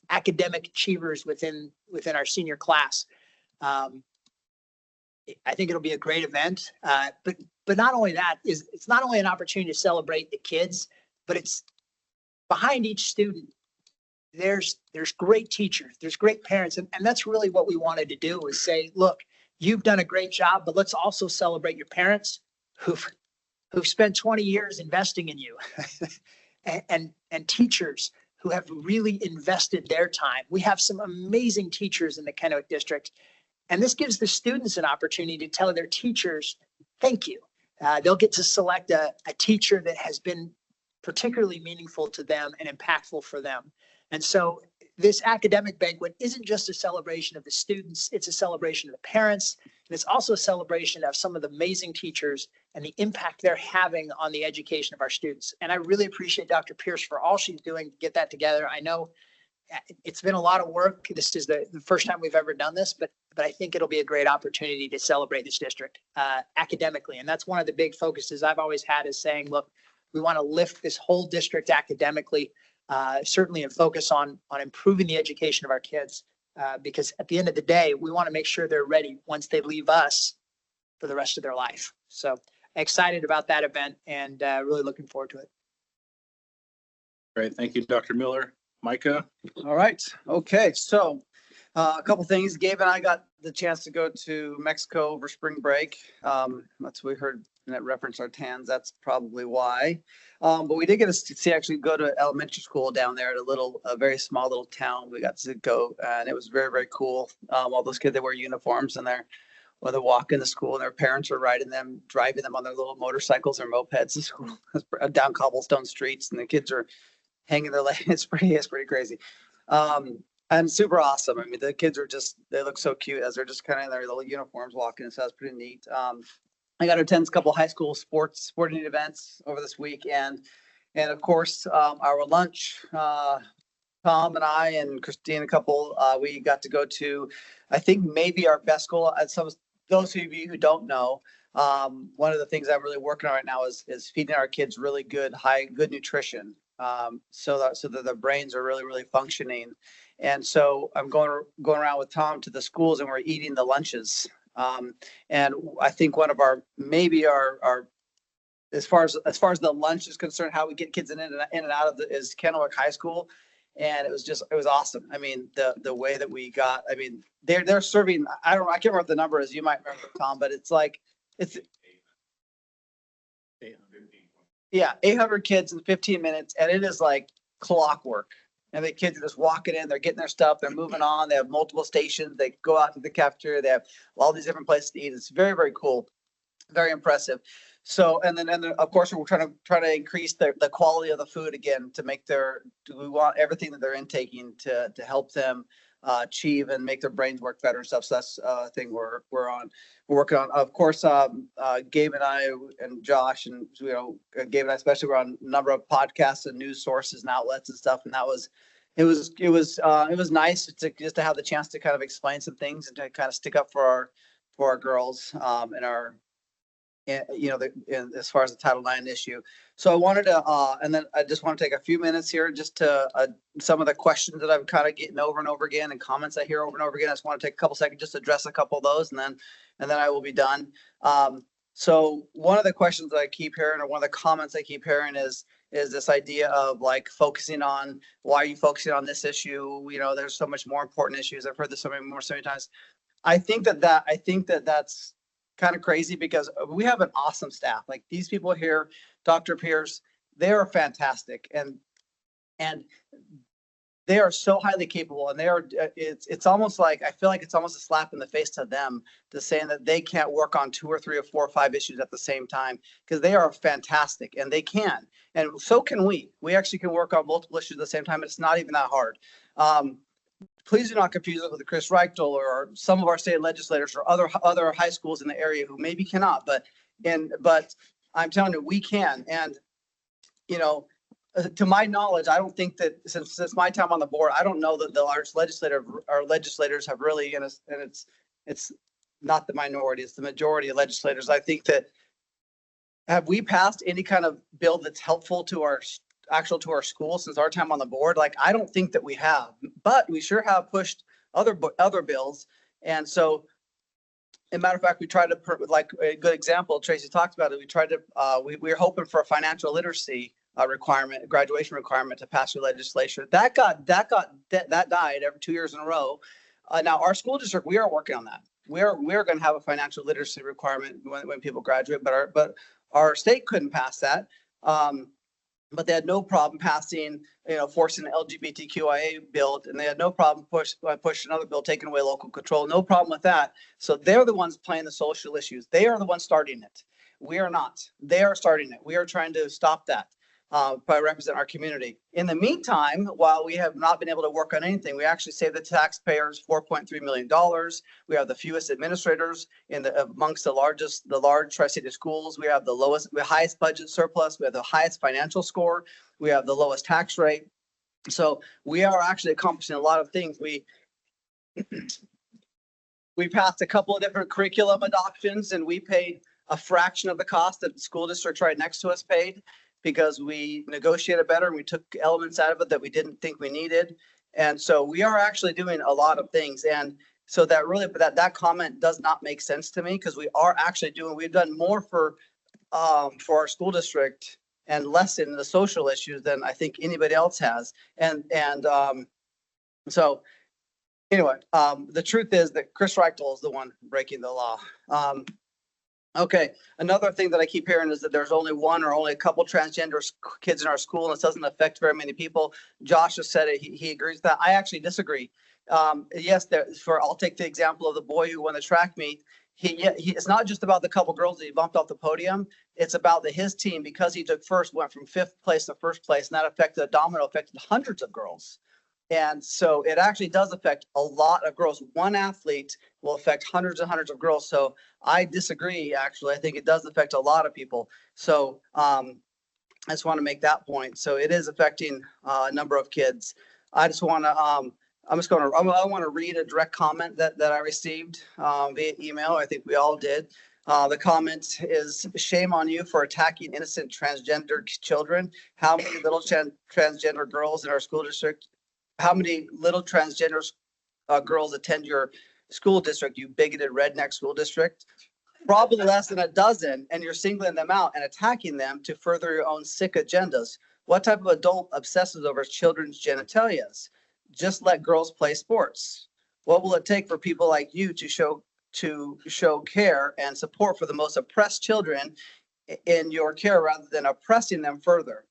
Q: academic achievers within our senior class. I think it'll be a great event. But not only that, it's not only an opportunity to celebrate the kids, but it's behind each student. There's great teachers, there's great parents, and that's really what we wanted to do, is say, look, you've done a great job, but let's also celebrate your parents who've spent 20 years investing in you, and teachers who have really invested their time. We have some amazing teachers in the Kennewick District, and this gives the students an opportunity to tell their teachers, thank you. They'll get to select a teacher that has been particularly meaningful to them and impactful for them. And so this academic banquet isn't just a celebration of the students, it's a celebration of the parents, and it's also a celebration of some of the amazing teachers and the impact they're having on the education of our students. And I really appreciate Dr. Pierce for all she's doing to get that together. I know it's been a lot of work. This is the first time we've ever done this, but I think it'll be a great opportunity to celebrate this district academically. And that's one of the big focuses I've always had, is saying, look, we want to lift this whole district academically, certainly, and focus on improving the education of our kids, because at the end of the day, we want to make sure they're ready once they leave us for the rest of their life. So excited about that event, and really looking forward to it.
A: Great. Thank you, Dr. Miller. Micah?
K: All right. Okay. So a couple things. Gabe and I got the chance to go to Mexico over spring break. That's what we heard and that referenced our TANs. That's probably why. But we did get to see actually go to elementary school down there at a very small little town. We got to go and it was very, very cool. All those kids, they wear uniforms and they're walking to school and their parents are driving them on their little motorcycles or mopeds to school down cobblestone streets, and the kids are hanging their legs. It's pretty crazy. And super awesome. I mean, the kids they look so cute as they're just kind of in their little uniforms walking. So that's pretty neat. I got to attend a couple high school sporting events over this week, and of course our lunch. Tom and I and Christine, we got to go to, I think maybe our best goal. And those of you who don't know, one of the things I'm really working on right now is feeding our kids really good nutrition, so that their brains are really, really functioning. And so I'm going around with Tom to the schools and we're eating the lunches. And I think one of our as far as the lunch is concerned, how we get kids in and out of is Kennewick High School. And it was awesome. I mean, the way that we got, I mean, they're serving, I can't remember what the number is. You might remember, Tom, but it's 800 kids in 15 minutes. And it is like clockwork. And the kids are just walking in, they're getting their stuff, they're moving on. They have multiple stations. They go out to the cafeteria. They have all these different places to eat. It's very, very cool. Very impressive. So, and then of course, we're trying to increase the quality of the food again to make we want everything that they're intaking to help them achieve and make their brains work better and stuff. So that's a thing we're working on. Of course, Gabe and I and Josh and, Gabe and I especially were on a number of podcasts and news sources and outlets and stuff. And it was nice just to have the chance to kind of explain some things and to kind of stick up for our girls and our, as far as the Title IX issue. So I wanted to, and then I just want to take a few minutes here just to some of the questions that I'm kind of getting over and over again and comments I hear over and over again. I just want to take a couple seconds just to address a couple of those, and then I will be done. So one of the questions that I keep hearing, or one of the comments I keep hearing is this idea of like focusing on, why are you focusing on this issue? There's so much more important issues. I've heard this so many times. I think that's kind of crazy because we have an awesome staff. Like these people here, Dr. Pierce, they are fantastic, and they are so highly capable, and it's almost like, I feel like it's almost a slap in the face to them to saying that they can't work on 2 or 3 or 4 or 5 issues at the same time, because they are fantastic and they can, and so can we. We actually can work on multiple issues at the same time. It's not even that hard. Please do not confuse it with Chris Reichtel or some of our state legislators or other high schools in the area who maybe cannot, but I'm telling you, we can. And, to my knowledge, I don't think that since my time on the board, I don't know that the large legislators have really, and it's not the minority, it's the majority of legislators. I think that, have we passed any kind of bill that's helpful to our school since our time on the board? Like, I don't think that we have, but we sure have pushed other bills. And so, as a matter of fact, we tried to, like a good example, Tracy talked about it. We tried to, we were hoping for a financial literacy graduation requirement to pass through legislation. That died every 2 years in a row. Now our school district, we are working on that. We're going to have a financial literacy requirement when people graduate, but our state couldn't pass that. But they had no problem passing, forcing the LGBTQIA bill, and they had no problem pushing another bill, taking away local control. No problem with that. So they're the ones playing the social issues. They are the ones starting it. We are not. They are starting it. We are trying to stop that by representing our community. In the meantime, while we have not been able to work on anything, we actually saved the taxpayers $4.3 million. We have the fewest administrators amongst the large Tri-City schools. We have the highest budget surplus. We have the highest financial score. We have the lowest tax rate. So we are actually accomplishing a lot of things. We passed a couple of different curriculum adoptions, and we paid a fraction of the cost that the school districts right next to us paid, because we negotiated better and we took elements out of it that we didn't think we needed. And so we are actually doing a lot of things. And so that comment does not make sense to me, because we've done more for our school district and less in the social issues than I think anybody else has. So anyway, the truth is that Chris Reichtel is the one breaking the law. Okay, another thing that I keep hearing is that there's only one or only a couple transgender kids in our school and it doesn't affect very many people. Josh has said it, he agrees with that. I actually disagree. Yes, I'll take the example of the boy who won the track meet. It's not just about the couple girls that he bumped off the podium. It's about his team, because he took first, went from 5th place to 1st place, and that affected a domino, affected hundreds of girls. And so it actually does affect a lot of girls. One athlete will affect hundreds and hundreds of girls. So I disagree, actually. I think it does affect a lot of people. So I just want to make that point. So it is affecting a number of kids. I just want to, I want to read a direct comment that I received via email. I think we all did. The comment is, shame on you for attacking innocent transgender children. How many little transgender girls in our school district? How many little transgender girls attend your school district, you bigoted redneck school district? Probably less than a dozen, and you're singling them out and attacking them to further your own sick agendas. What type of adult obsesses over children's genitalias? Just let girls play sports. What will it take for people like you to show care and support for the most oppressed children in your care rather than oppressing them further?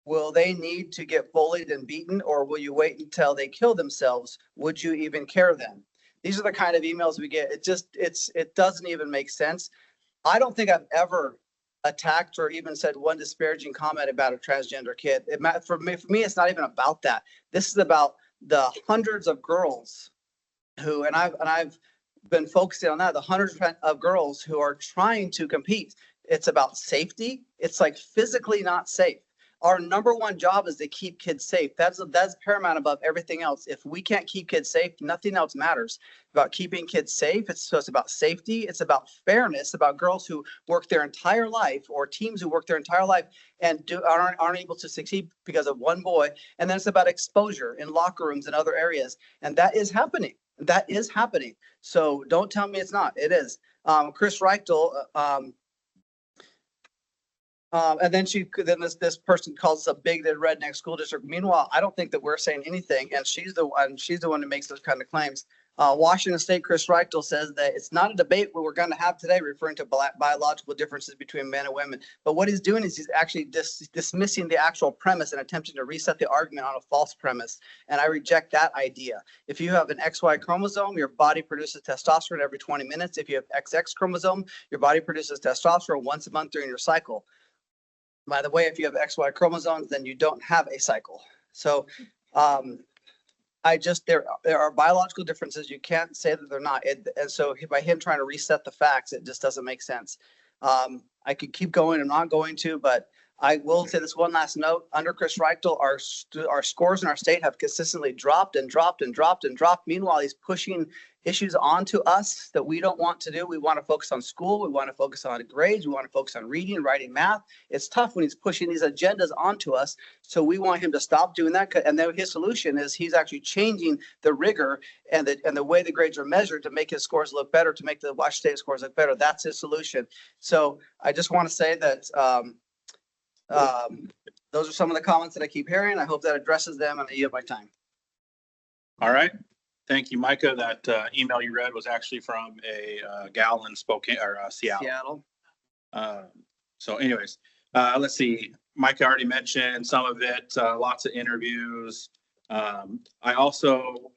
K: Will they need to get bullied and beaten, or will you wait until they kill themselves? Would you even care then? These are the kind of emails we get. It doesn't even make sense. I don't think I've ever attacked or even said one disparaging comment about a transgender kid. For me, it's not even about that. This is about the hundreds of girls who, and I've been focusing on that, the hundreds of girls who are trying to compete. It's about safety. It's like physically not safe. Our number one job is to keep kids safe. That's paramount above everything else. If we can't keep kids safe, nothing else matters. About keeping kids safe, it's about safety. It's about fairness, about girls who work their entire life, or teams who work their entire life and aren't able to succeed because of one boy. And then it's about exposure in locker rooms and other areas. And that is happening. That is happening. So don't tell me it's not. It is. Chris Reichel, and then this person calls us a bigoted redneck school district. Meanwhile, I don't think that we're saying anything, and she's the one who makes those kind of claims. Washington State, Chris Reichel says that it's not a debate we're going to have today, referring to biological differences between men and women. But what he's doing is he's actually dismissing the actual premise and attempting to reset the argument on a false premise. And I reject that idea. If you have an XY chromosome, your body produces testosterone every 20 minutes. If you have XX chromosome, your body produces testosterone once a month during your cycle. By the way, if you have XY chromosomes, then you don't have a cycle. So there are biological differences. You can't say that they're not. And so by him trying to reset the facts, it just doesn't make sense. I could keep going. I'm not going to, but I will say this one last note. Under Chris Reichel, our scores in our state have consistently dropped and dropped and dropped and dropped. Meanwhile, he's pushing issues onto us that we don't want to do. We want to focus on school. We want to focus on grades. We want to focus on reading, writing, math. It's tough when he's pushing these agendas onto us. So we want him to stop doing that. And then his solution is he's actually changing the rigor and the way the grades are measured to make his scores look better, to make the Washington State scores look better. That's his solution. So I just want to say that those are some of the comments that I keep hearing. I hope that addresses them, and I yield my time.
A: All right. Thank you, Micah. That email you read was actually from a gal in Spokane or Seattle. So anyways, let's see. Micah already mentioned some of it, lots of interviews. I also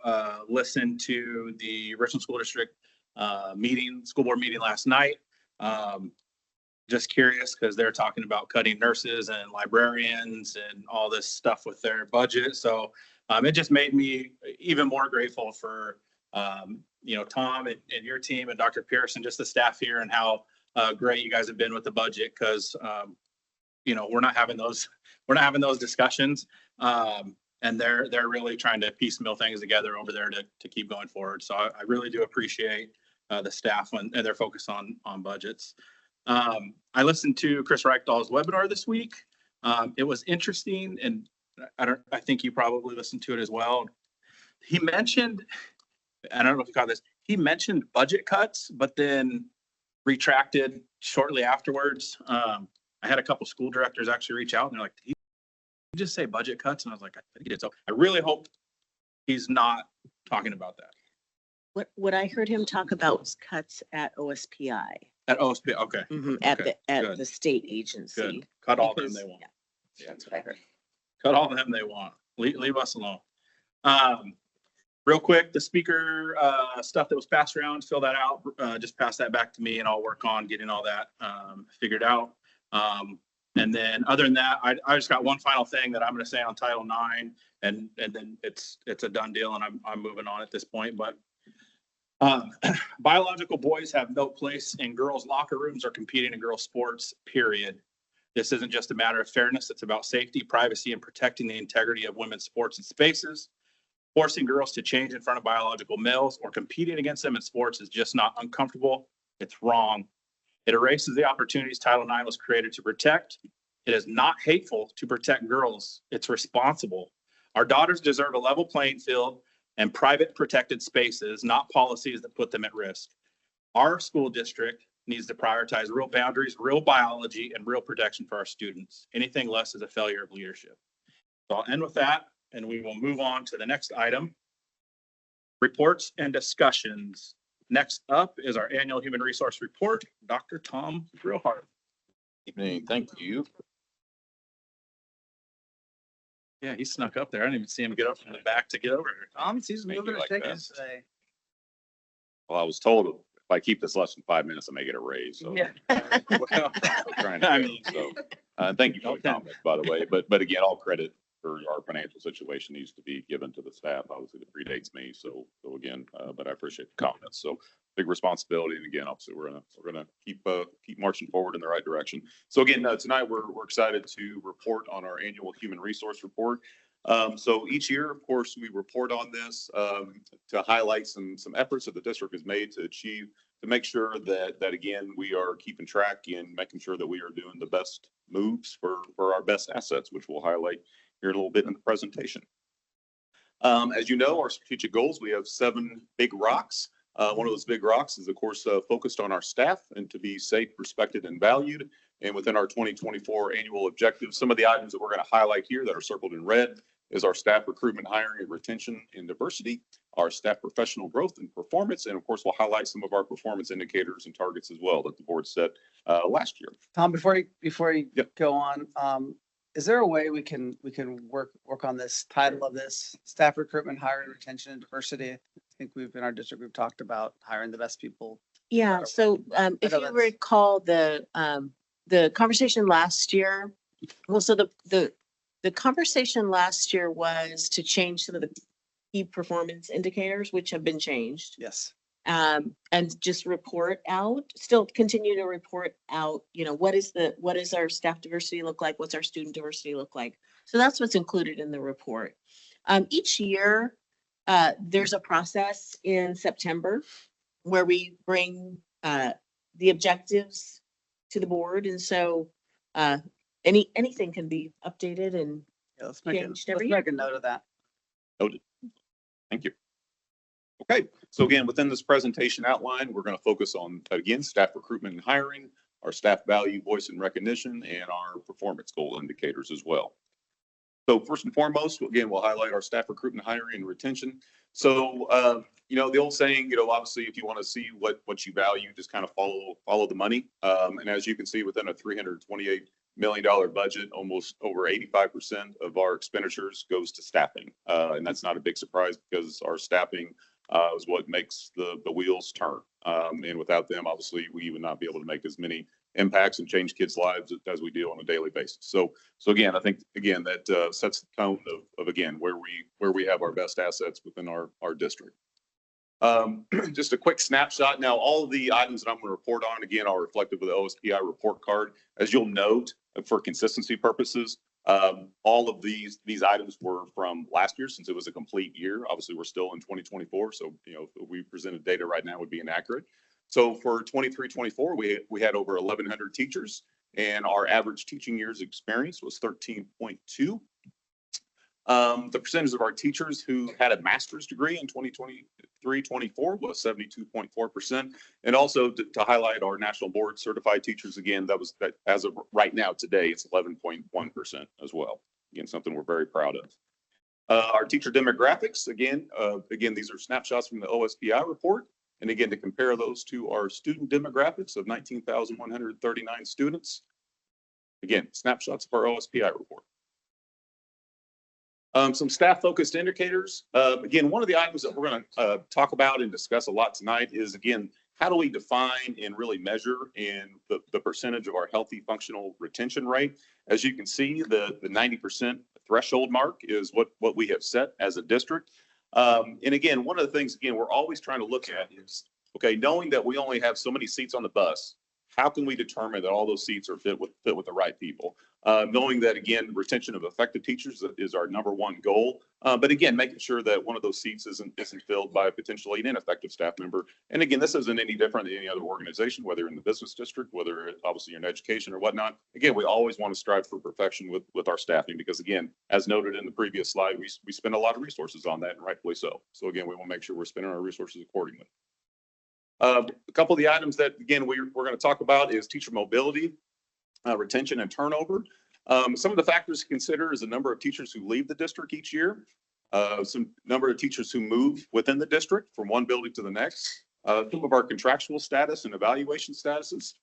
A: listened to the Richland School District school board meeting last night. Just curious because they're talking about cutting nurses and librarians and all this stuff with their budget. So it just made me even more grateful for, Tom and your team and Dr. Pierce and just the staff here, and how great you guys have been with the budget, because, we're not having those discussions. And they're really trying to piecemeal things together over there to keep going forward. So I really do appreciate the staff and their focus on budgets. I listened to Chris Reichdall's webinar this week. It was interesting, and I think you probably listened to it as well. He mentioned, I don't know if you caught this, he mentioned budget cuts, but then retracted shortly afterwards. I had a couple school directors actually reach out, and they're like, did he just say budget cuts? And I was like, I think he did. So I really hope he's not talking about that.
M: What I heard him talk about was cuts at OSPI.
A: At OSP, okay.
M: At
A: Okay,
M: at
A: good.
M: the state agency.
A: Good. Cut all them
M: because-
A: they want.
M: yeah, That's what I heard.
A: Cut all them they want. Leave us alone. Real quick, the speaker, stuff that was passed around, fill that out, just pass that back to me and I'll work on getting all that, figured out. And then other than that, I just got one final thing that I'm gonna say on Title IX and then it's a done deal and I'm moving on at this point, but biological boys have no place in girls' locker rooms or competing in girls' sports, period. This isn't just a matter of fairness. It's about safety, privacy, and protecting the integrity of women's sports and spaces. Forcing girls to change in front of biological males or competing against them in sports is just not uncomfortable. It's wrong. It erases the opportunities Title IX was created to protect. It is not hateful to protect girls. It's responsible. Our daughters deserve a level playing field and private protected spaces, not policies that put them at risk. Our school district needs to prioritize real boundaries, real biology, and real protection for our students. Anything less is a failure of leadership. So I'll end with that, and we will move on to the next item. Reports and discussions. Next up is our annual human resource report, Dr. Tom Grillhart.
R: Evening, thank you.
A: Yeah, he snuck up there. I didn't even see him get up from the back to get over here.
K: He's
R: Thank
K: moving
R: you
K: and
R: like
K: shaking
R: that.
K: today.
R: Well, I was told if I keep this less than 5 minutes, I may get a raise, so.
K: Yeah.
R: Well, I'm trying to
A: I
R: do
A: mean-
R: it, so, thank you for the comments, by the way, but again, all credit for our financial situation needs to be given to the staff. Obviously, it predates me, so again, but I appreciate the comments. So big responsibility, and again, obviously, we're gonna keep marching forward in the right direction. So again, tonight, we're excited to report on our annual human resource report. So each year, of course, we report on this to highlight some efforts that the district has made to make sure that again, we are keeping track and making sure that we are doing the best moves for our best assets, which we'll highlight here in a little bit in the presentation. As you know, our strategic goals, we have 7 big rocks. One of those big rocks is, of course, focused on our staff and to be safe, respected, and valued. And within our 2024 annual objectives, some of the items that we're going to highlight here that are circled in red is our staff recruitment, hiring, and retention and diversity, our staff professional growth and performance, and of course, we'll highlight some of our performance indicators and targets as well that the board set last year.
K: Tom, before you go on, is there a way we can work on this title of this staff recruitment, hiring, retention, and diversity? I think in our district, we've talked about hiring the best people.
M: Yeah, so if
K: know
M: you
K: that's-
M: recall the conversation last year, well, so the conversation last year was to change some of the key performance indicators, which have been changed.
K: Yes.
M: And just still continue to report out, what is our staff diversity look like? What's our student diversity look like? So that's what's included in the report. Each year, there's a process in September where we bring the objectives to the board. And so anything can be updated and
K: Yeah, let's make
M: changed every year.
K: make a note of that.
R: Noted. Thank you. Okay, so again, within this presentation outline, we're going to focus on, again, staff recruitment and hiring, our staff value, voice, and recognition, and our performance goal indicators as well. So first and foremost, again, we'll highlight our staff recruitment, hiring, and retention. So, the old saying, obviously, if you want to see what you value, just kind of follow the money. And as you can see, within a $328 million budget, almost over 85% of our expenditures goes to staffing. And that's not a big surprise because our staffing is what makes the wheels turn. And without them, obviously, we would not be able to make as many impacts and change kids' lives as we do on a daily basis. So again, I think, again, that sets the tone of again, where we have our best assets within our district. Just a quick snapshot. Now, all of the items that I'm going to report on, again, are reflective of the OSPI report card. As you'll note, for consistency purposes, all of these items were from last year since it was a complete year. Obviously, we're still in 2024. So, if we presented data right now would be inaccurate. So for 23-24, we had over 1,100 teachers and our average teaching years experience was 13.2. The percentage of our teachers who had a master's degree in 2023-24 was 72.4%. And also to highlight our national board certified teachers, again, that as of right now today, it's 11.1% as well. Again, something we're very proud of. Our teacher demographics, again, these are snapshots from the OSPI report. And again, to compare those to our student demographics of 19,139 students. Again, snapshots of our OSPI report. Some staff-focused indicators. Again, one of the items that we're going to talk about and discuss a lot tonight is, again, how do we define and really measure in the percentage of our healthy functional retention rate? As you can see, the 90% threshold mark is what we have set as a district. And again, one of the things, again, we're always trying to look at is, okay, knowing that we only have so many seats on the bus, how can we determine that all those seats are fit with the right people? Knowing that, again, retention of effective teachers is our number one goal. But again, making sure that one of those seats isn't filled by a potentially an ineffective staff member. And again, this isn't any different than any other organization, whether in the business district, whether obviously you're in education or whatnot. Again, we always want to strive for perfection with our staffing, because again, as noted in the previous slide, we spend a lot of resources on that, and rightfully so. So again, we want to make sure we're spending our resources accordingly. A couple of the items that, again, we're going to talk about is teacher mobility, retention, and turnover. Some of the factors to consider is the number of teachers who leave the district each year, some number of teachers who move within the district from one building to the next, some of our contractual status and evaluation statuses,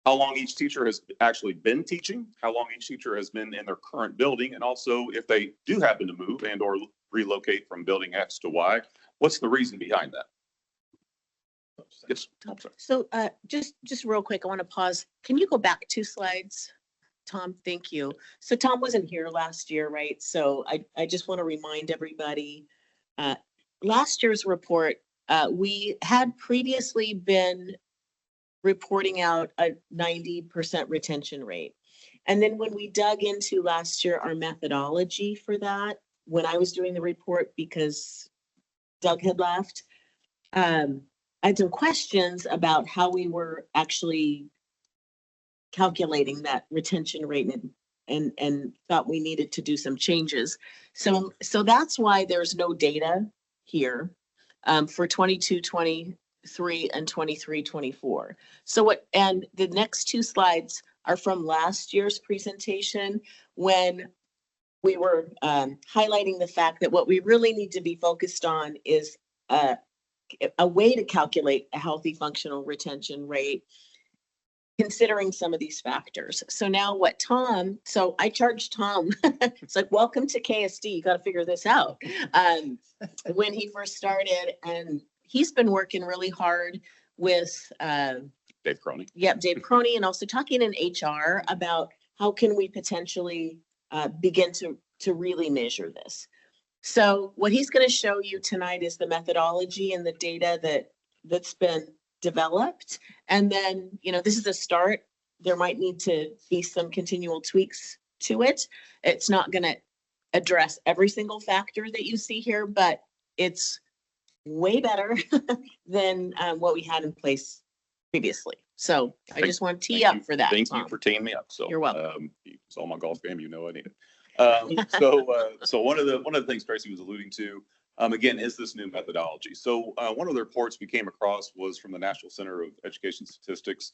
R: how long each teacher has actually been teaching, how long each teacher has been in their current building, and also if they do happen to move and or relocate from building X to Y, what's the reason behind that? Yes.
M: So just real quick, I want to pause. Can you go back 2 slides? Tom, thank you. So Tom wasn't here last year, right? So I just want to remind everybody, last year's report, we had previously been reporting out a 90% retention rate. And then when we dug into last year, our methodology for that, when I was doing the report, because Doug had left, I had some questions about how we were actually calculating that retention rate and thought we needed to do some changes. So that's why there's no data here for 22, 23 and 23, 24. And the next 2 slides are from last year's presentation when we were highlighting the fact that what we really need to be focused on is a way to calculate a healthy functional retention rate, considering some of these factors. So now so I charged Tom, it's like, welcome to KSD, you got to figure this out. When he first started, and he's been working really hard with
R: Dave Crony.
M: Yep, Dave Crony, and also talking in HR about how can we potentially begin to really measure this. So what he's going to show you tonight is the methodology and the data that's been developed. And then, this is a start. There might need to be some continual tweaks to it. It's not going to address every single factor that you see here, but it's way better than what we had in place previously. So I just want to tee up for that.
R: Thank you for teeing me up. So
M: you're welcome.
R: You saw my golf game, I need it. So one of the things Tracy was alluding to, again, is this new methodology. So one of the reports we came across was from the National Center of Education Statistics.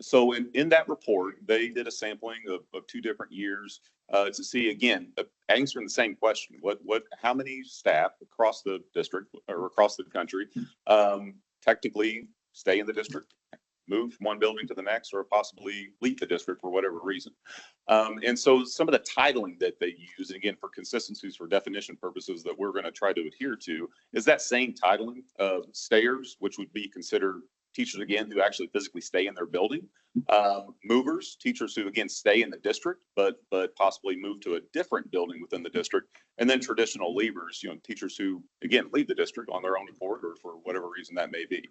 R: So in that report, they did a sampling of 2 different years to see, again, answering the same question: how many staff across the district or across the country technically stay in the district, move from one building to the next, or possibly leave the district for whatever reason. And so some of the titling that they use, and again, for consistencies, for definition purposes that we're going to try to adhere to, is that same titling of stayers, which would be considered teachers, again, who actually physically stay in their building. Movers, teachers who, again, stay in the district, but possibly move to a different building within the district. And then traditional leavers, teachers who, again, leave the district on their own accord or for whatever reason that may be.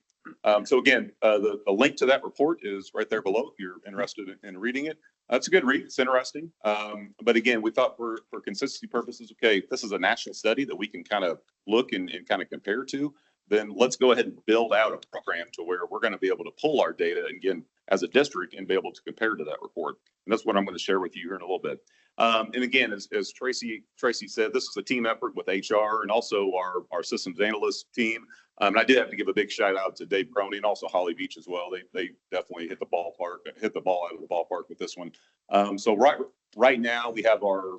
R: So again, the link to that report is right there below if you're interested in reading it. It's a good read. It's interesting. But again, we thought for consistency purposes, okay, if this is a national study that we can kind of look and kind of compare to, then let's go ahead and build out a program to where we're going to be able to pull our data again as a district and be able to compare to that report. And that's what I'm going to share with you here in a little bit. And again, as Tracy said, this is a team effort with HR and also our systems analyst team. And I did have to give a big shout out to Dave Crony and also Holly Beach as well. They definitely hit the ball out of the ballpark with this one. So right now we have our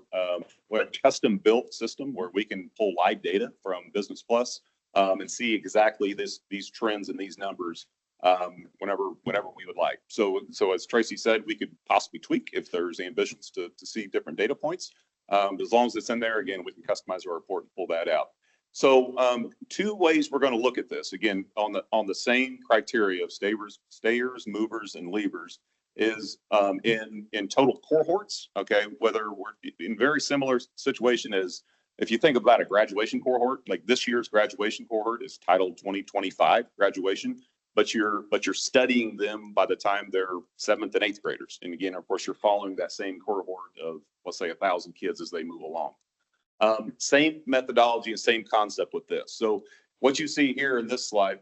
R: custom built system where we can pull live data from Business Plus. and see exactly these trends and these numbers whenever we would like. So as Tracy said, we could possibly tweak if there's ambitions to see different data points. But as long as it's in there, again, we can customize our report and pull that out. So two ways we're going to look at this, again, on the same criteria of stayers, movers, and leavers, is in total cohorts. Okay, whether we're in very similar situation as if you think about a graduation cohort, like this year's graduation cohort is titled 2025 graduation, but you're studying them by the time they're 7th and 8th graders. And again, of course, you're following that same cohort of, let's say, 1,000 kids as they move along. Same methodology and same concept with this. So what you see here in this slide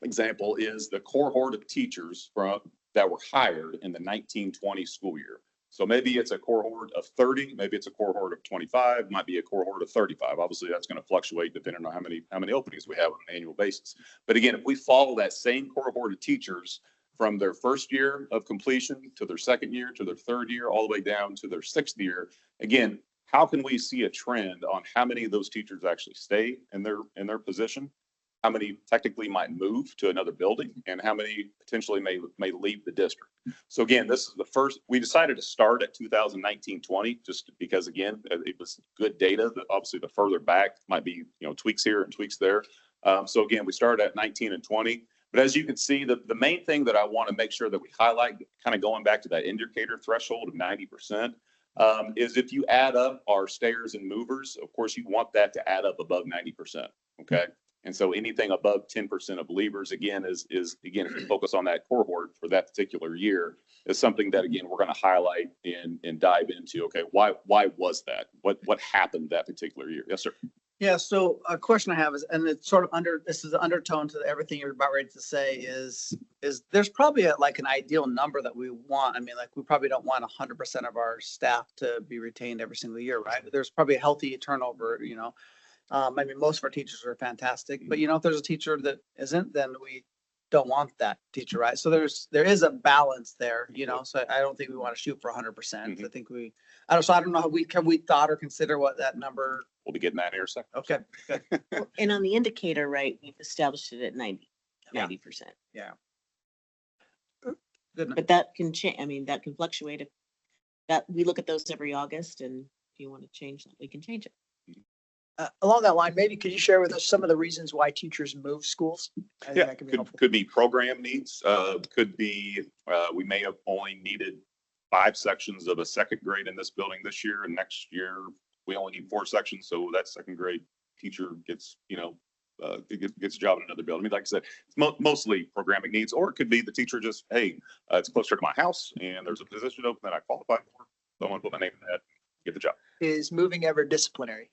R: example is the cohort of teachers that were hired in the 1920 school year. So maybe it's a cohort of 30, maybe it's a cohort of 25, might be a cohort of 35. Obviously, that's going to fluctuate depending on how many openings we have on an annual basis. But again, if we follow that same cohort of teachers from their first year of completion to their second year, to their third year, all the way down to their 6th year, again, how can we see a trend on how many of those teachers actually stay in their position? How many technically might move to another building, and how many potentially may leave the district. So again, this is the first, we decided to start at 2019-20, just because again, it was good data. Obviously the further back might be, tweaks here and tweaks there. So again, we started at 19 and 20, but as you can see, the main thing that I want to make sure that we highlight, kind of going back to that indicator threshold of 90%, is if you add up our stayers and movers, of course you want that to add up above 90%. Okay. And so anything above 10% of leavers, again, is again, if you focus on that cohort for that particular year, is something that, again, we're going to highlight and dive into. Okay, why was that? What happened that particular year? Yes, sir.
K: Yeah, so a question I have is, and it's sort of this is an undertone to everything you're about ready to say, is there's probably an ideal number that we want. I mean, like, we probably don't want 100% of our staff to be retained every single year, right? But there's probably a healthy turnover, I mean, most of our teachers are fantastic, but if there's a teacher that isn't, then we don't want that teacher, right? So there is a balance there, so I don't think we want to shoot for 100%. I think I don't know how we thought or consider what that number.
R: We'll be getting that here in a second.
K: Okay. Good.
M: And on the indicator, right, we've established it at 90%.
K: Yeah. Good.
M: But that can change. I mean, that can fluctuate. That we look at those every August, and if you want to change that, we can change it.
Q: Along that line, maybe could you share with us some of the reasons why teachers move schools? I think
R: Yeah,
Q: that could be helpful.
R: could be program needs. Could be we may have only needed 5 sections of a 2nd grade in this building this year, and next year we only need 4 sections. So that 2nd grade teacher gets gets a job in another building. I mean, like I said, it's mostly programming needs, or it could be the teacher just, hey, it's closer to my house and there's a position open that I qualify for, so I want to put my name in that, get the job.
Q: Is moving ever disciplinary?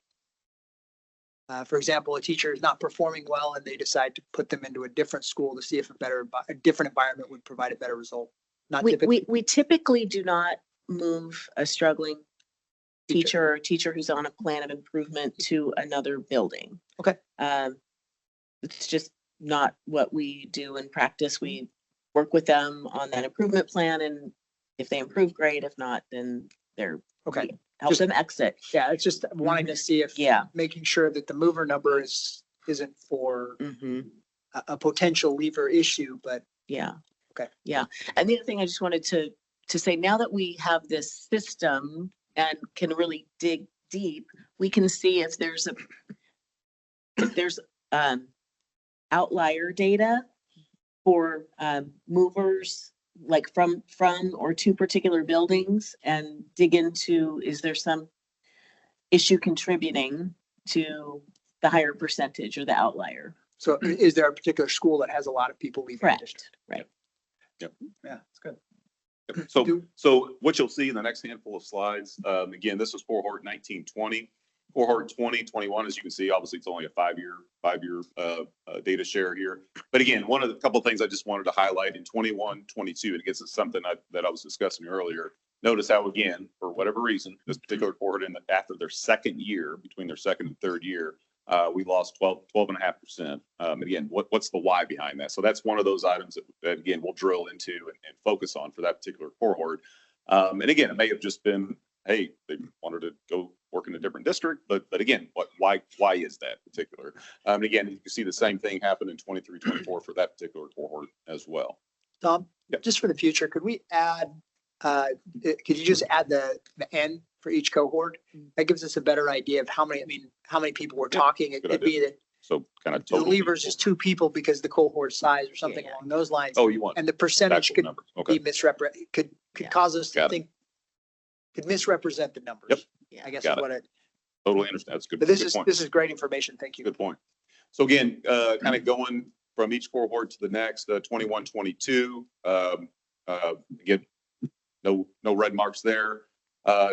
Q: For example, a teacher is not performing well and they decide to put them into a different school to see if a different environment would provide a better result. Not typically.
M: We typically do not move a struggling teacher or a teacher who's on a plan of improvement to another building.
Q: Okay.
M: It's just not what we do in practice. We work with them on that improvement plan, and if they improve, great. If not, then they're
Q: Okay.
M: help them exit.
Q: Yeah, it's just wanting to see if making sure that the mover number isn't for a potential leaver issue, but
M: Yeah.
Q: Okay.
M: Yeah. And the other thing I just wanted to say, now that we have this system and can really dig deep, we can see if there's outlier data for movers, like from or to particular buildings, and dig into, is there some issue contributing to the higher percentage or the outlier?
Q: So is there a particular school that has a lot of people leaving the district?
M: Right.
R: Yep.
K: Yeah, it's good.
R: So what you'll see in the next handful of slides, again, this was cohort 1920. Cohort 2021, as you can see, obviously it's only a five-year data share here. But again, one of the couple of things I just wanted to highlight in 21, 22, and it gets to something that I was discussing earlier. Notice how, again, for whatever reason, this particular cohort after their 2nd year, between their 2nd and 3rd year, we lost 12.5%. Again, what's the why behind that? So that's one of those items that again, we'll drill into and focus on for that particular cohort. And again, it may have just been, hey, they wanted to go work in a different district, but again, why is that particular? And again, you can see the same thing happen in 23, 24 for that particular cohort as well.
Q: Tom,
R: Yep.
Q: just for the future, could we add, could you just add the N for each cohort? That gives us a better idea of how many people we're
R: Yeah,
Q: talking. It
R: good
Q: could be that
R: So kind of
Q: the
R: total.
Q: leavers is 2 people because the cohort size or something
M: Yeah.
Q: along those lines.
R: Oh, you want
Q: And the percentage
R: actual
Q: could
R: numbers.
Q: be
R: Okay.
Q: could
M: Yeah.
Q: cause us to
R: Got it.
Q: think, could misrepresent the numbers.
R: Yep.
Q: I guess is
R: Got it.
Q: what it,
R: Totally understand. That's good.
Q: but this
R: good
Q: is,
R: point.
Q: this is great information. Thank you.
R: Good point. So again, kind of going from each cohort to the next, 21, 22, again, no red marks there.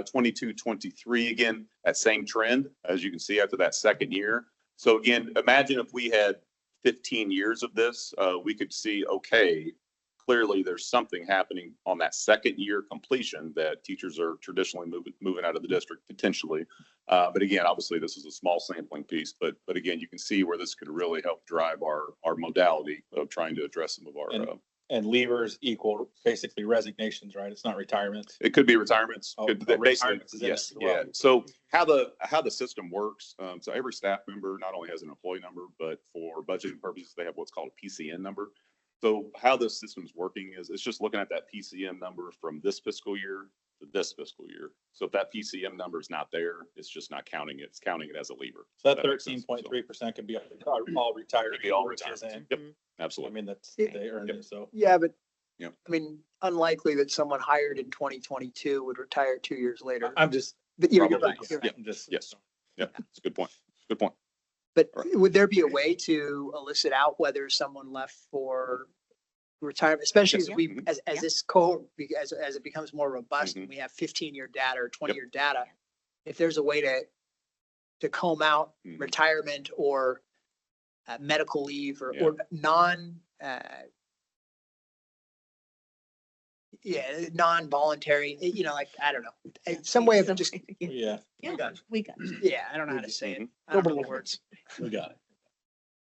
R: 22, 23, again, that same trend, as you can see after that second year. So again, imagine if we had 15 years of this, we could see, okay, clearly there's something happening on that second year completion that teachers are traditionally moving out of the district potentially. But again, obviously this is a small sampling piece, but again, you can see where this could really help drive our modality of trying to address some of our,
A: And leavers equal basically resignations, right? It's not retirements.
R: it could be retirements.
A: Oh,
R: Could-
A: oh,
R: basically,
A: retirements is in
R: yes,
A: this as well.
R: yeah. So how the system works, so every staff member not only has an employee number, but for budgeting purposes, they have what's called a PCN number. So how this system's working is it's just looking at that PCM number from this fiscal year to this fiscal year. So if that PCM number is not there, it's just not counting it. It's counting it as a lever.
A: So that
R: makes sense.
A: 13.3% could be all retired.
R: Could be all
A: which is
R: retirements.
A: in.
R: Yep,
A: I
R: absolutely.
A: mean, they earned it, so.
Q: Yeah, but
R: Yeah.
Q: I mean, unlikely that someone hired in 2022 would retire 2 years later.
A: I'm just.
Q: But you're
R: Probably,
Q: right. You're
R: yeah.
Q: right.
A: I'm just.
R: Yes. Yeah, it's a good point. Good point.
Q: But
R: Right.
Q: would there be a way to elicit out whether someone left for retirement, especially
R: Yes,
Q: as we,
R: yeah.
Q: as this cohort, as it becomes more robust
R: Mm-hmm.
Q: and we have 15-year data or 20-year data, if there's a way to comb out
R: Mhm.
Q: retirement or medical leave or
R: Yeah.
Q: non-voluntary, like, I don't know, some way of just,
A: Yeah,
M: Yeah, we got you.
Q: yeah, I don't know how to say it.
R: Mhm.
Q: I don't know the words.
A: we got it.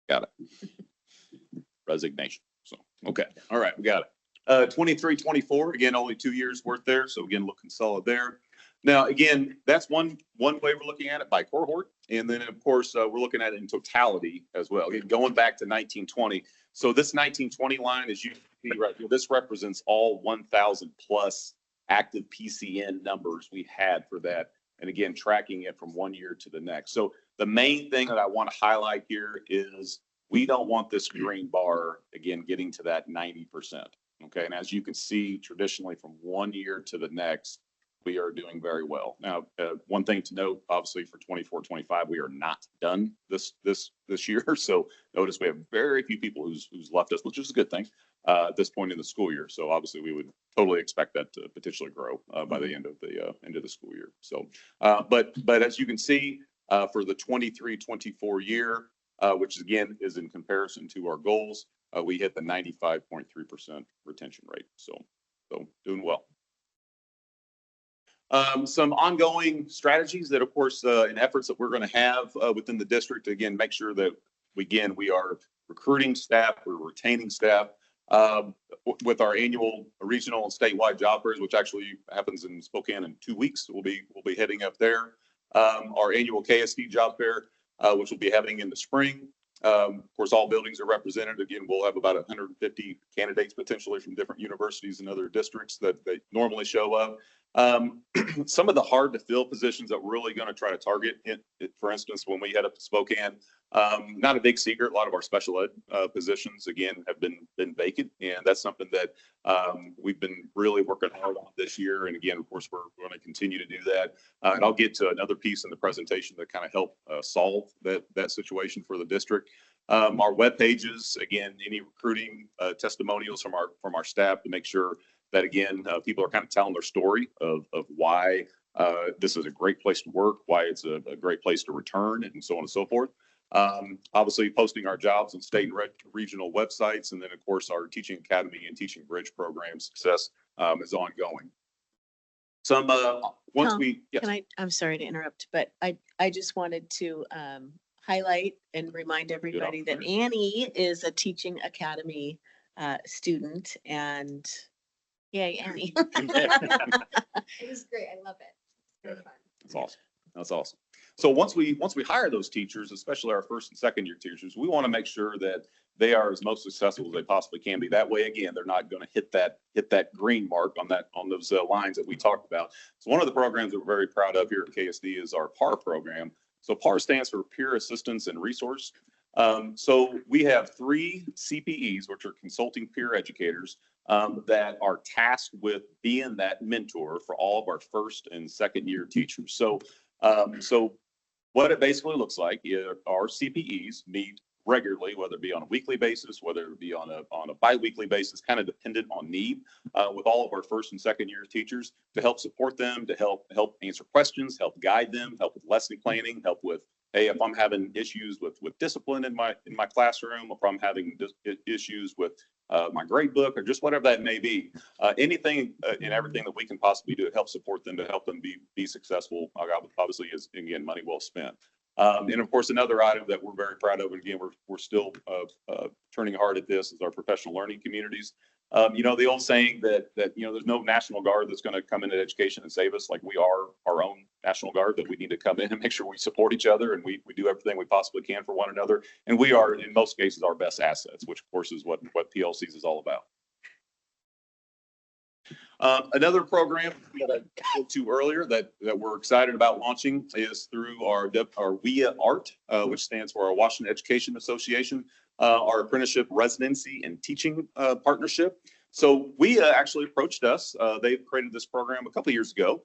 R: Got it. Resignation. So, okay. All right. We got it. 23, 24, again, only 2 years worth there. So again, looking solid there. Now, again, that's one way we're looking at it by cohort. And then of course, we're looking at it in totality as well. Again, going back to 1920. So this 1920 line, as you see right here, this represents all 1,000 plus active PCN numbers we had for that. And again, tracking it from one year to the next. So the main thing that I want to highlight here is we don't want this green bar, again, getting to that 90%. Okay. And as you can see, traditionally from one year to the next, we are doing very well. Now, one thing to note, obviously for 24, 25, we are not done this year. So notice we have very few people who's left us, which is a good thing at this point in the school year. So obviously we would totally expect that to potentially grow by the end of the school year. So, but as you can see, for the 23, 24 year, which again is in comparison to our goals, we hit the 95.3% retention rate. So doing well. Some ongoing strategies that, of course, and efforts that we're going to have within the district to, again, make sure that, we are recruiting staff, we're retaining staff with our annual regional and statewide job fairs, which actually happens in Spokane in 2 weeks. We'll be heading up there. Our annual KSD job fair, which we'll be having in the spring. Of course, all buildings are represented. Again, we'll have about 150 candidates potentially from different universities and other districts that normally show up. Some of the hard to fill positions that we're really going to try to target, for instance, when we head up to Spokane, not a big secret, a lot of our special ed positions, again, have been vacant. And that's something that we've been really working hard on this year. And again, of course, we're going to continue to do that. And I'll get to another piece in the presentation that kind of help solve that situation for the district. Our web pages, again, any recruiting testimonials from our staff to make sure that, again, people are kind of telling their story of why this is a great place to work, why it's a great place to return, and so on and so forth. Obviously, posting our jobs on state and regional websites, and then, of course, our Teaching Academy and Teaching Bridge program success is ongoing. Once
M: Tom,
R: we, yes.
M: I'm sorry to interrupt, but I just wanted to highlight and remind everybody that Annie is a Teaching Academy student, and yay, Annie.
L: It was great. I love it. Very fun.
R: That's awesome. That's awesome. So once we hire those teachers, especially our first and second year teachers, we want to make sure that they are as most successful as they possibly can be. That way, again, they're not going to hit that green mark on those lines that we talked about. So one of the programs that we're very proud of here at KSD is our PAR program. So PAR stands for Peer Assistance and Resource. So we have 3 CPEs, which are consulting peer educators, that are tasked with being that mentor for all of our first and second year teachers. So what it basically looks like is our CPEs meet regularly, whether it be on a weekly basis, whether it be on a bi-weekly basis, kind of dependent on need, with all of our first and second year teachers to help support them, to help answer questions, help guide them, help with lesson planning, help with, hey, if I'm having issues with discipline in my classroom, if I'm having issues with my grade book, or just whatever that may be, anything and everything that we can possibly do to help support them, to help them be successful, obviously is, again, money well spent. And of course, another item that we're very proud of, and again, we're still turning hard at this, is our professional learning communities. The old saying that there's no National Guard that's going to come into education and save us. Like, we are our own National Guard, that we need to come in and make sure we support each other, and we do everything we possibly can for one another. And we are, in most cases, our best assets, which of course is what PLCs is all about. Another program that I spoke to earlier that we're excited about launching is through our WIA ART, which stands for our Washington Education Association, our apprenticeship residency and teaching partnership. So WIA actually approached us. They created this program a couple of years ago.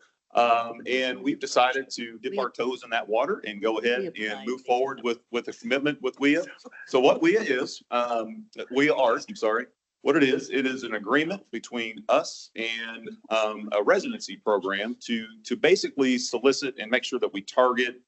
R: And we've decided to dip our toes in that water and go ahead and move forward with a commitment with WIA. So what WIA is, WIA ART, I'm sorry. What it is an agreement between us and a residency program to basically solicit and make sure that we target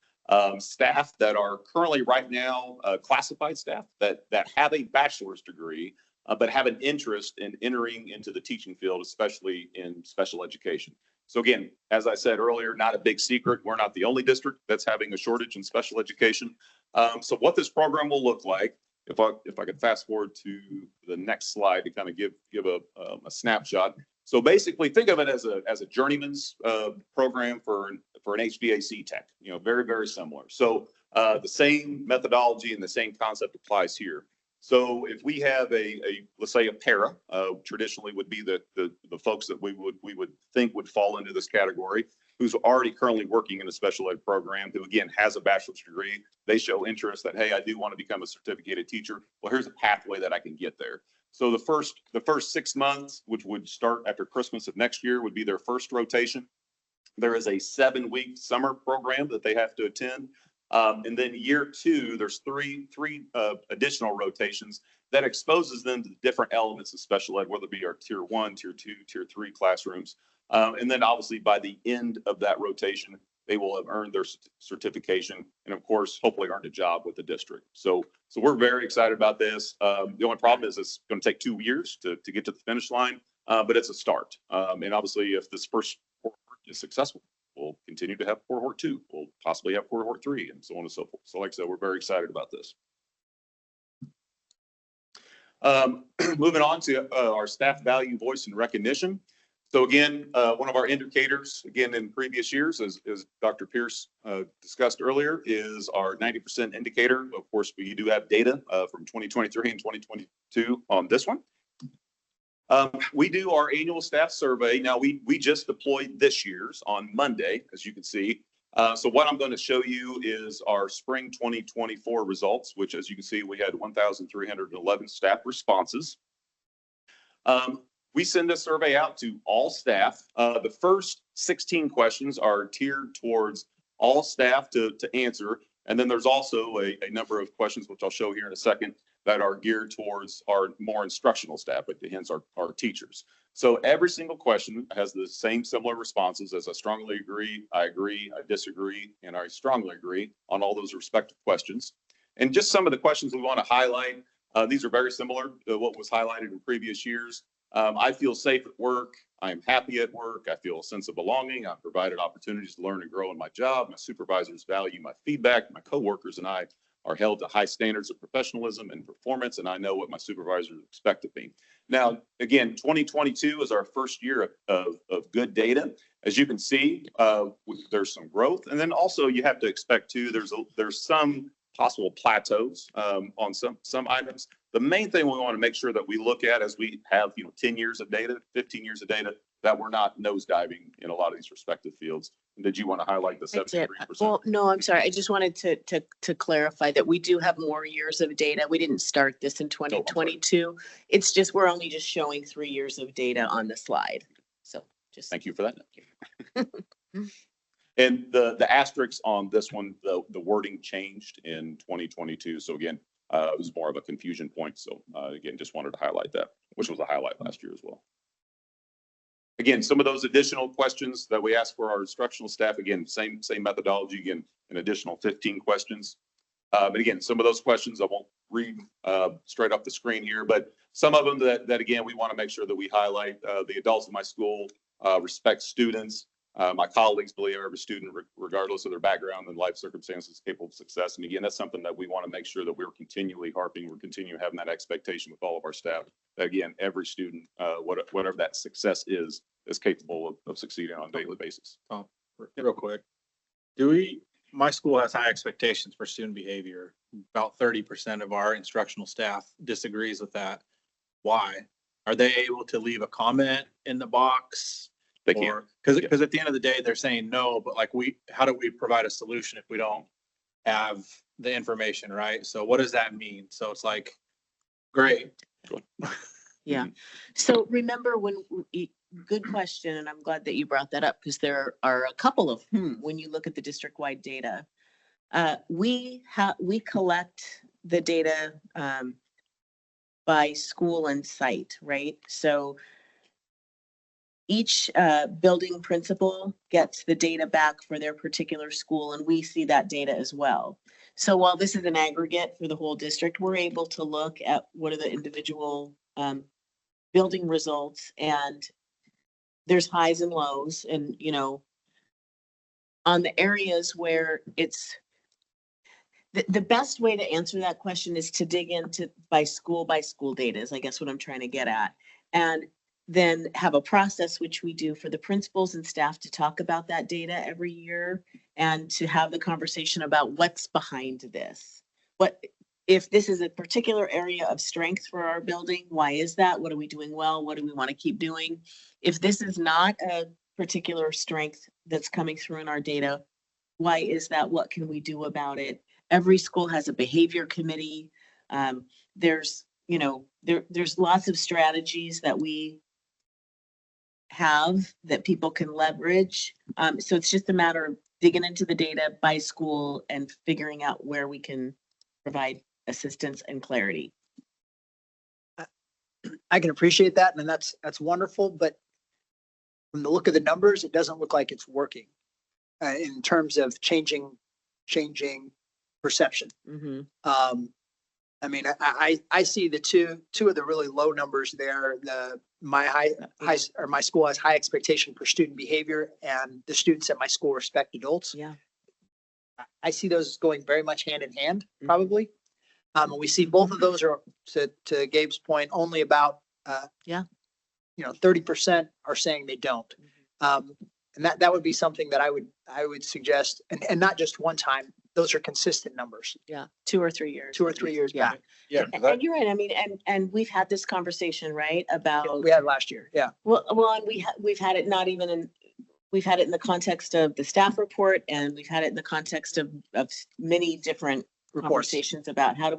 R: staff that are currently right now classified staff that have a bachelor's degree, but have an interest in entering into the teaching field, especially in special education. So again, as I said earlier, not a big secret. We're not the only district that's having a shortage in special education. So what this program will look like, if I could fast forward to the next slide to kind of give a snapshot. So basically, think of it as a journeyman's program for an HVAC tech. Very, very similar. So the same methodology and the same concept applies here. So if we have let's say a para, traditionally would be the folks that we would think would fall into this category, who's already currently working in a special ed program, who again has a bachelor's degree. They show interest that, hey, I do want to become a certificated teacher. Well, here's a pathway that I can get there. So the first 6 months, which would start after Christmas of next year, would be their first rotation. There is a 7-week summer program that they have to attend. And then year 2, there's three additional rotations that exposes them to the different elements of special ed, whether it be our tier 1, tier 2, tier 3 classrooms. And then obviously by the end of that rotation, they will have earned their certification and of course, hopefully earned a job with the district. So we're very excited about this. The only problem is it's going to take 2 years to get to the finish line, but it's a start. And obviously if this first cohort is successful, we'll continue to have cohort 2. We'll possibly have cohort 3 and so on and so forth. So like I said, we're very excited about this. Moving on to our staff value, voice, and recognition. So again, one of our indicators, again, in previous years, as Dr. Pierce discussed earlier, is our 90% indicator. Of course, we do have data from 2023 and 2022 on this one. We do our annual staff survey. Now, we just deployed this year's on Monday, as you can see. So what I'm going to show you is our spring 2024 results, which, as you can see, we had 1,311 staff responses. We send this survey out to all staff. The first 16 questions are tiered towards all staff to answer. And then there's also a number of questions, which I'll show here in a second, that are geared towards our more instructional staff, but hence our teachers. So every single question has the same similar responses as I strongly agree, I disagree, and I strongly agree on all those respective questions. And just some of the questions we want to highlight, these are very similar to what was highlighted in previous years. I feel safe at work. I'm happy at work. I feel a sense of belonging. I've provided opportunities to learn and grow in my job. My supervisors value my feedback. My coworkers and I are held to high standards of professionalism and performance, and I know what my supervisors expect of me. Now, again, 2022 is our first year of good data. As you can see, there's some growth, and then also you have to expect too, there's some possible plateaus on some items. The main thing we want to make sure that we look at as we have 10 years of data, 15 years of data, that we're not nosediving in a lot of these respective fields. Did you want to highlight the 73%?
M: Well, no, I'm sorry. I just wanted to clarify that we do have more years of data. We didn't start this in 2022. It's just, we're only just showing 3 years of data on the slide. So just.
R: Thank you for that. And the asterisks on this one, the wording changed in 2022. So again, it was more of a confusion point. So again, just wanted to highlight that, which was a highlight last year as well. Again, some of those additional questions that we asked for our instructional staff, again, same methodology, again, an additional 15 questions. But again, some of those questions I won't read straight off the screen here, but some of them that again, we want to make sure that we highlight. The adults in my school respect students. My colleagues believe every student, regardless of their background and life circumstances, is capable of success. And again, that's something that we want to make sure that we're continually harping, we're continuing having that expectation with all of our staff. That again, every student, whatever that success is capable of succeeding on a daily basis.
A: Oh, real quick. My school has high expectations for student behavior. About 30% of our instructional staff disagrees with that. Why? Are they able to leave a comment in the box?
R: They can't.
A: Because at the end of the day, they're saying no, but like how do we provide a solution if we don't have the information, right? So what does that mean? So it's like, great.
M: Yeah. So remember good question, and I'm glad that you brought that up because there are a couple of when you look at the district-wide data. We collect the data by school and site, right? So each building principal gets the data back for their particular school, and we see that data as well. So while this is an aggregate for the whole district, we're able to look at what are the individual building results, and there's highs and lows. And, on the areas where it's the best way to answer that question is to dig into by school data is I guess what I'm trying to get at. And then have a process which we do for the principals and staff to talk about that data every year and to have the conversation about what's behind this. What if this is a particular area of strength for our building? Why is that? What are we doing well? What do we want to keep doing? If this is not a particular strength that's coming through in our data, why is that? What can we do about it? Every school has a behavior committee. There's lots of strategies that we have that people can leverage. So it's just a matter of digging into the data by school and figuring out where we can provide assistance and clarity.
Q: I can appreciate that, and that's wonderful, but from the look of the numbers, it doesn't look like it's working in terms of changing perception. I mean, I see the two of the really low numbers there. My school has high expectation for student behavior, and the students at my school respect adults.
M: Yeah.
Q: I see those going very much hand in hand, probably. And we see both of those are, to Gabe's point, only about 30% are saying they don't. And that would be something that I would suggest, and not just one time. Those are consistent numbers.
M: Yeah, 2 or 3 years.
Q: 2 or 3 years back.
A: Yeah.
M: And you're right. I mean, and we've had this conversation, right? About
Q: We had last year. Yeah.
M: Well, and we've had it not even in, we've had it in the context of the staff report, and we've had it in the context of many different conversations about how do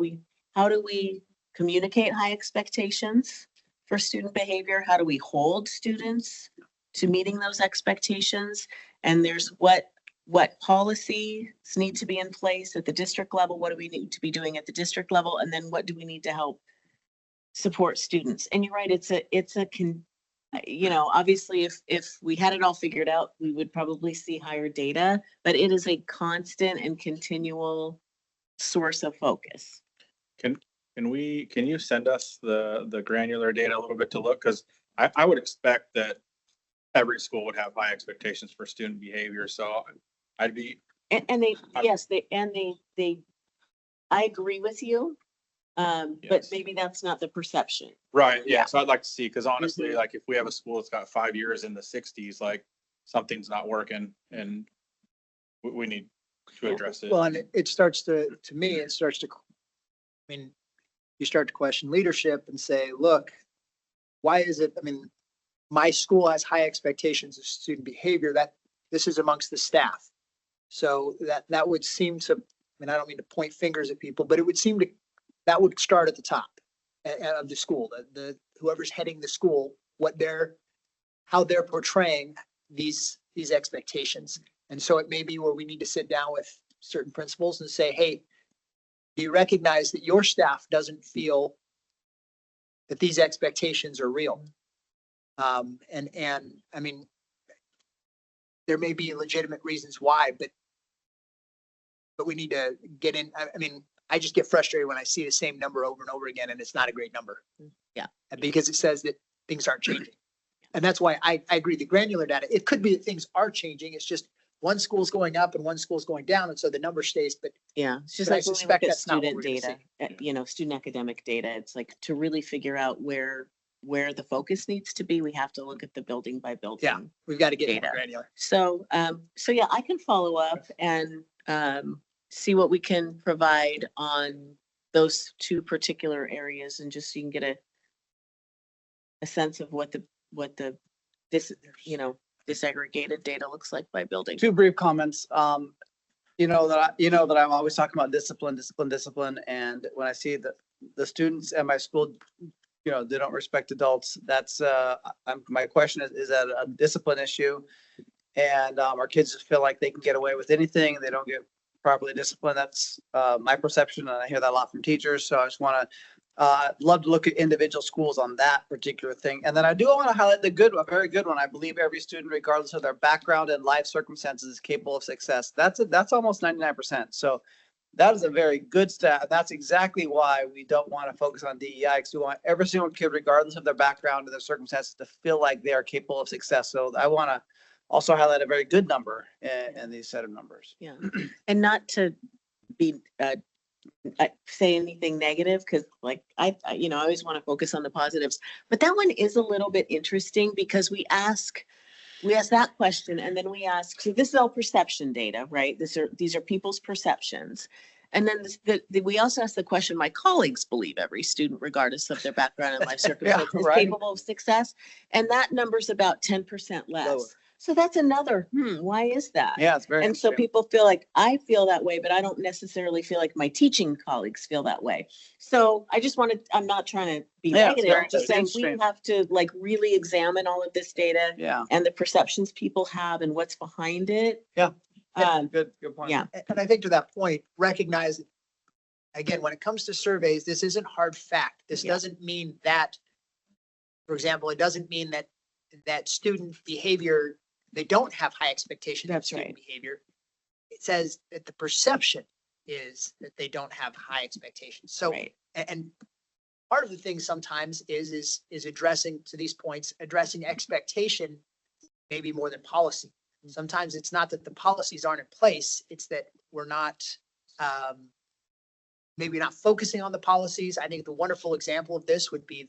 M: we communicate high expectations for student behavior? How do we hold students to meeting those expectations? And there's what policies need to be in place at the district level? What do we need to be doing at the district level? And then what do we need to help support students? And you're right, obviously if we had it all figured out, we would probably see higher data, but it is a constant and continual source of focus.
A: Can you send us the granular data a little bit to look? Because I would expect that every school would have high expectations for student behavior. So I'd be.
M: And they I agree with you. But
A: Yes.
M: maybe that's not the perception.
A: Right, yeah, so I'd like to see, because honestly,
M: Mhm.
A: like, if we have a school that's got 5 years in the 60s, like, something's not working, and we need to address it.
Q: Well, and it starts to me, it starts to, I mean, you start to question leadership and say, look, why is it, I mean, my school has high expectations of student behavior, that this is amongst the staff. So that would seem to, I mean, I don't mean to point fingers at people, but it would seem to, that would start at the top of the school, the whoever's heading the school, how they're portraying these expectations. And so it may be where we need to sit down with certain principals and say, hey, do you recognize that your staff doesn't feel that these expectations are real? And I mean, there may be legitimate reasons why, but we need to get in. I mean, I just get frustrated when I see the same number over and over again, and it's not a great number.
M: Yeah.
Q: Because it says that things aren't changing. And that's why I agree, the granular data, it could be that things are changing. It's just one school's going up and one school's going down. And so the number stays, but
M: Yeah, it's just
Q: But I
M: like when we
Q: suspect
M: look at
Q: that's not what
M: student
Q: we're gonna
M: data,
Q: see.
M: you know, student academic data, it's like to really figure out where the focus needs to be, we have to look at the building by building.
Q: we've got to get more
M: Data.
Q: granular.
M: So, so yeah, I can follow up and, see what we can provide on those two particular areas and just so you can get a sense of what the, this, you know, disaggregated data looks like by building.
K: Two brief comments. You know that I'm always talking about discipline. And when I see that the students at my school, you know, they don't respect adults, that's, my question is that a discipline issue? And, our kids just feel like they can get away with anything. They don't get properly disciplined. That's, my perception. And I hear that a lot from teachers. So I just want to, love to look at individual schools on that particular thing. And then I do want to highlight a very good one. I believe every student, regardless of their background and life circumstances, is capable of success. That's almost 99%. So that is a very good stat. That's exactly why we don't want to focus on DEI, because we want every single kid, regardless of their background and their circumstances, to feel like they are capable of success. So I want to also highlight a very good number in these set of numbers.
M: Yeah, and not to be, say anything negative, because like I you know, I always want to focus on the positives, but that one is a little bit interesting because we ask that question and then we ask, so this is all perception data, right? These are people's perceptions. And then we also ask the question, my colleagues believe every student, regardless of their background and life circumstances, is
K: right.
M: capable of success. And that number's about 10% less.
K: Lower.
M: So that's another, why is that?
K: Yeah, it's very
M: And so
K: interesting.
M: people feel like I feel that way, but I don't necessarily feel like my teaching colleagues feel that way. So I just wanted, I'm not trying to be
K: Yeah, it's
M: negative,
K: very
M: just saying we
K: interesting.
M: have to like really examine all of this data
K: Yeah.
M: and the perceptions people have and what's behind it.
K: Yeah.
M: Um,
K: Good point.
M: yeah.
Q: And I think to that point, recognize, again, when it comes to surveys, this isn't hard fact. This
M: Yeah.
Q: doesn't mean that, for example, it doesn't mean that student behavior, they don't have high expectations of
M: That's
Q: student
M: right.
Q: behavior. It says that the perception is that they don't have high expectations. So,
M: Right.
Q: and part of the thing sometimes is addressing, to these points, addressing expectation maybe more than policy. Sometimes it's not that the policies aren't in place, it's that we're not, maybe not focusing on the policies. I think the wonderful example of this would be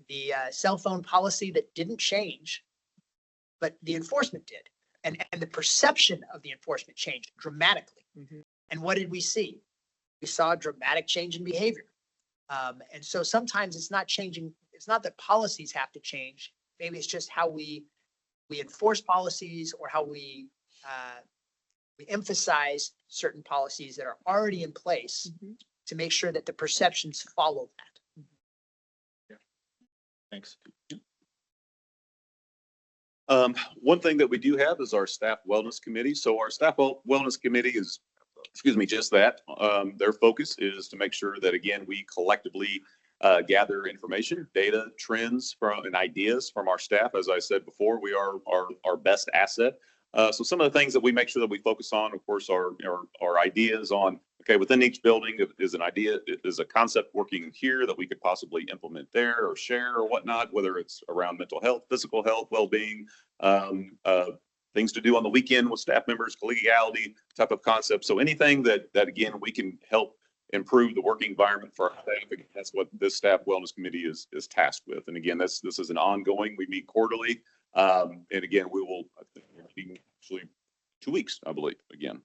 Q: the cell phone policy that didn't change, but the enforcement did. And the perception of the enforcement changed dramatically. And what did we see? We saw a dramatic change in behavior. And so sometimes it's not changing, it's not that policies have to change. Maybe it's just how we enforce policies or how we emphasize certain policies that are already in place to make sure that the perceptions follow that.
A: Thanks.
R: One thing that we do have is our staff wellness committee. So our staff wellness committee is, just that. Their focus is to make sure that, again, we collectively gather information, data, trends and ideas from our staff. As I said before, we are our best asset. So some of the things that we make sure that we focus on, of course, are ideas on, okay, within each building is an idea, is a concept working here that we could possibly implement there or share or whatnot, whether it's around mental health, physical health, well-being, things to do on the weekend with staff members, collegiality type of concept. So anything that again, we can help improve the working environment for our staff. Again, that's what this staff wellness committee is tasked with. And again, this is an ongoing, we meet quarterly. And again, we will, I think we're meeting actually 2 weeks, I believe, again.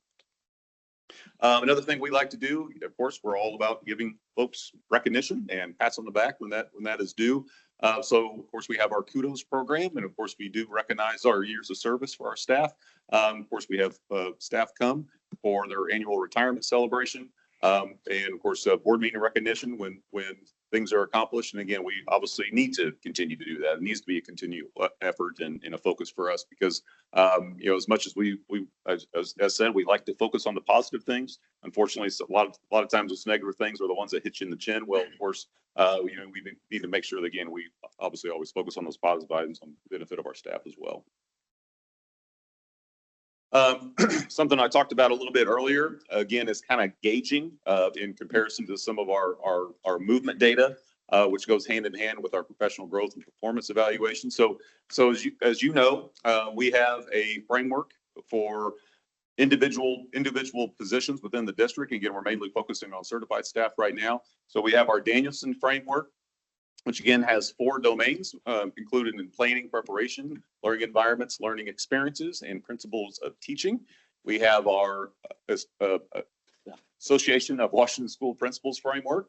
R: Another thing we like to do, of course, we're all about giving folks recognition and pats on the back when that is due. So of course we have our kudos program, and of course we do recognize our years of service for our staff. Of course we have staff come for their annual retirement celebration. And of course, board meeting recognition when things are accomplished. And again, we obviously need to continue to do that. It needs to be a continual effort and a focus for us because, you know, as much as as said, we like to focus on the positive things. Unfortunately, a lot of times those negative things are the ones that hit you in the chin. Well, of course, you know, we need to make sure that, again, we obviously always focus on those positive items on the benefit of our staff as well. Something I talked about a little bit earlier, again, is kind of gauging in comparison to some of our movement data, which goes hand in hand with our professional growth and performance evaluation. So as you know, we have a framework for individual positions within the district. Again, we're mainly focusing on certified staff right now. So we have our Danielson framework, which again has 4 domains included in planning, preparation, learning environments, learning experiences, and principles of teaching. We have our Association of Washington School Principals framework,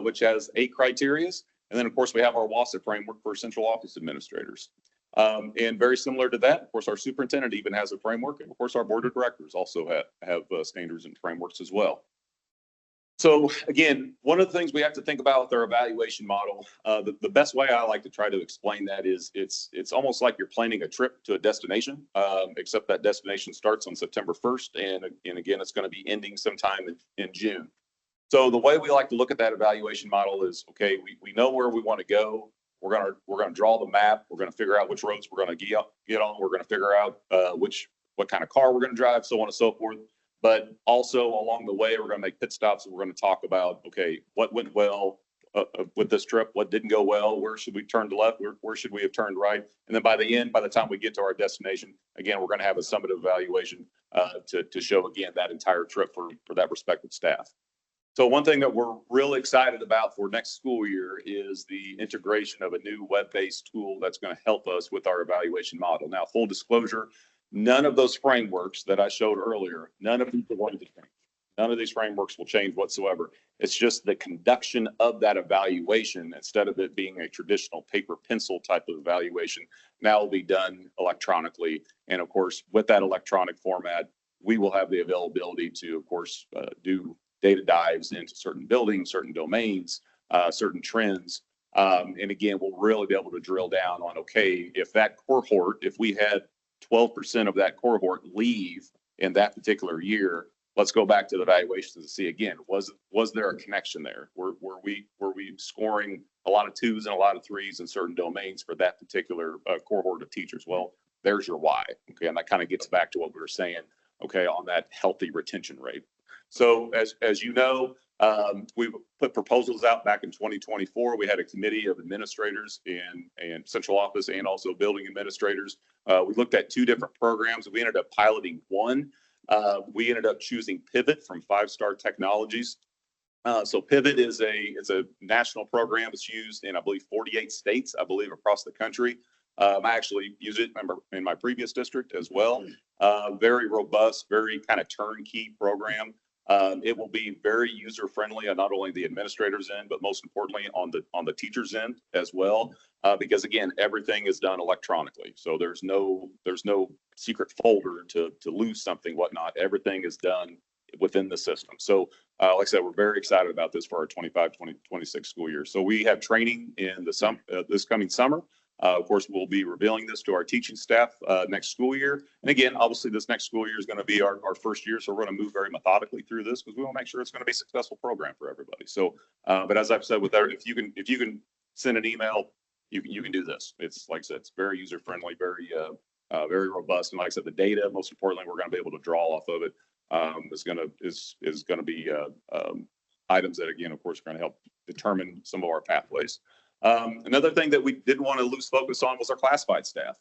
R: which has 8 criteria. And then of course we have our WASA framework for central office administrators. And very similar to that, of course, our superintendent even has a framework. And of course, our board of directors also have standards and frameworks as well. So again, one of the things we have to think about with our evaluation model, the best way I like to try to explain that is it's almost like you're planning a trip to a destination, except that destination starts on September 1st. And again, it's going to be ending sometime in June. So the way we like to look at that evaluation model is, okay, we know where we want to go. We're going to draw the map. We're going to figure out which roads we're going to get on. We're going to figure out what kind of car we're going to drive, so on and so forth. But also along the way, we're going to make pit stops and we're going to talk about, okay, what went well with this trip, what didn't go well, where should we turn to left, where should we have turned right? And then by the time we get to our destination, again, we're going to have a summative evaluation to show, again, that entire trip for that respective staff. So one thing that we're really excited about for next school year is the integration of a new web-based tool that's going to help us with our evaluation model. Now, full disclosure, none of those frameworks that I showed earlier, none of these are going to change. None of these frameworks will change whatsoever. It's just the conduction of that evaluation, instead of it being a traditional paper pencil type of evaluation, now will be done electronically. And of course, with that electronic format, we will have the availability to, of course, do data dives into certain buildings, certain domains, certain trends. And again, we'll really be able to drill down on, okay, if that cohort, if we had 12% of that cohort leave in that particular year, let's go back to the evaluations to see again, was there a connection there? Were we scoring a lot of 2s and a lot of 3s in certain domains for that particular cohort of teachers? Well, there's your why. Okay, and that kind of gets back to what we were saying, okay, on that healthy retention rate. So as you know, we put proposals out back in 2024. We had a committee of administrators and central office and also building administrators. We looked at 2 different programs. We ended up piloting one. We ended up choosing Pivot from 5 Star Technologies. So Pivot is a national program. It's used in, I believe, 48 states, I believe, across the country. I actually use it in my previous district as well. Very robust, very kind of turnkey program. It will be very user friendly on not only the administrators end, but most importantly on the teachers end as well. Because again, everything is done electronically. So there's no secret folder to lose something, whatnot. Everything is done within the system. So like I said, we're very excited about this for our 25-26 school year. So we have training in this coming summer. Of course, we'll be revealing this to our teaching staff next school year. And again, obviously, this next school year is going to be our first year. So we're going to move very methodically through this because we want to make sure it's going to be a successful program for everybody. So, but as I've said, if you can send an email, you can do this. It's like I said, it's very user friendly, very robust. And like I said, the data, most importantly, we're going to be able to draw off of it. Is going to be items that, again, of course, are going to help determine some of our pathways. Another thing that we didn't want to lose focus on was our classified staff.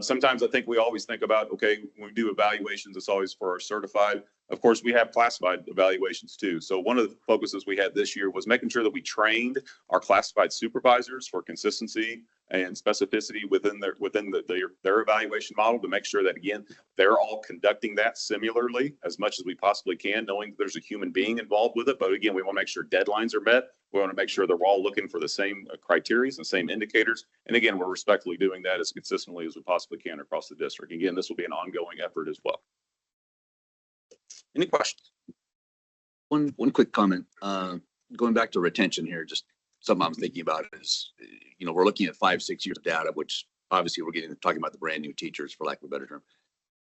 R: Sometimes I think we always think about, okay, when we do evaluations, it's always for our certified. Of course, we have classified evaluations too. So one of the focuses we had this year was making sure that we trained our classified supervisors for consistency and specificity within their evaluation model to make sure that, again, they're all conducting that similarly as much as we possibly can, knowing that there's a human being involved with it. But again, we want to make sure deadlines are met. We want to make sure they're all looking for the same criteria and same indicators. And again, we're respectfully doing that as consistently as we possibly can across the district. Again, this will be an ongoing effort as well. Any questions?
P: One quick comment, going back to retention here, just something I'm thinking about is, we're looking at 5-6 years of data, which obviously we're talking about the brand new teachers, for lack of a better term.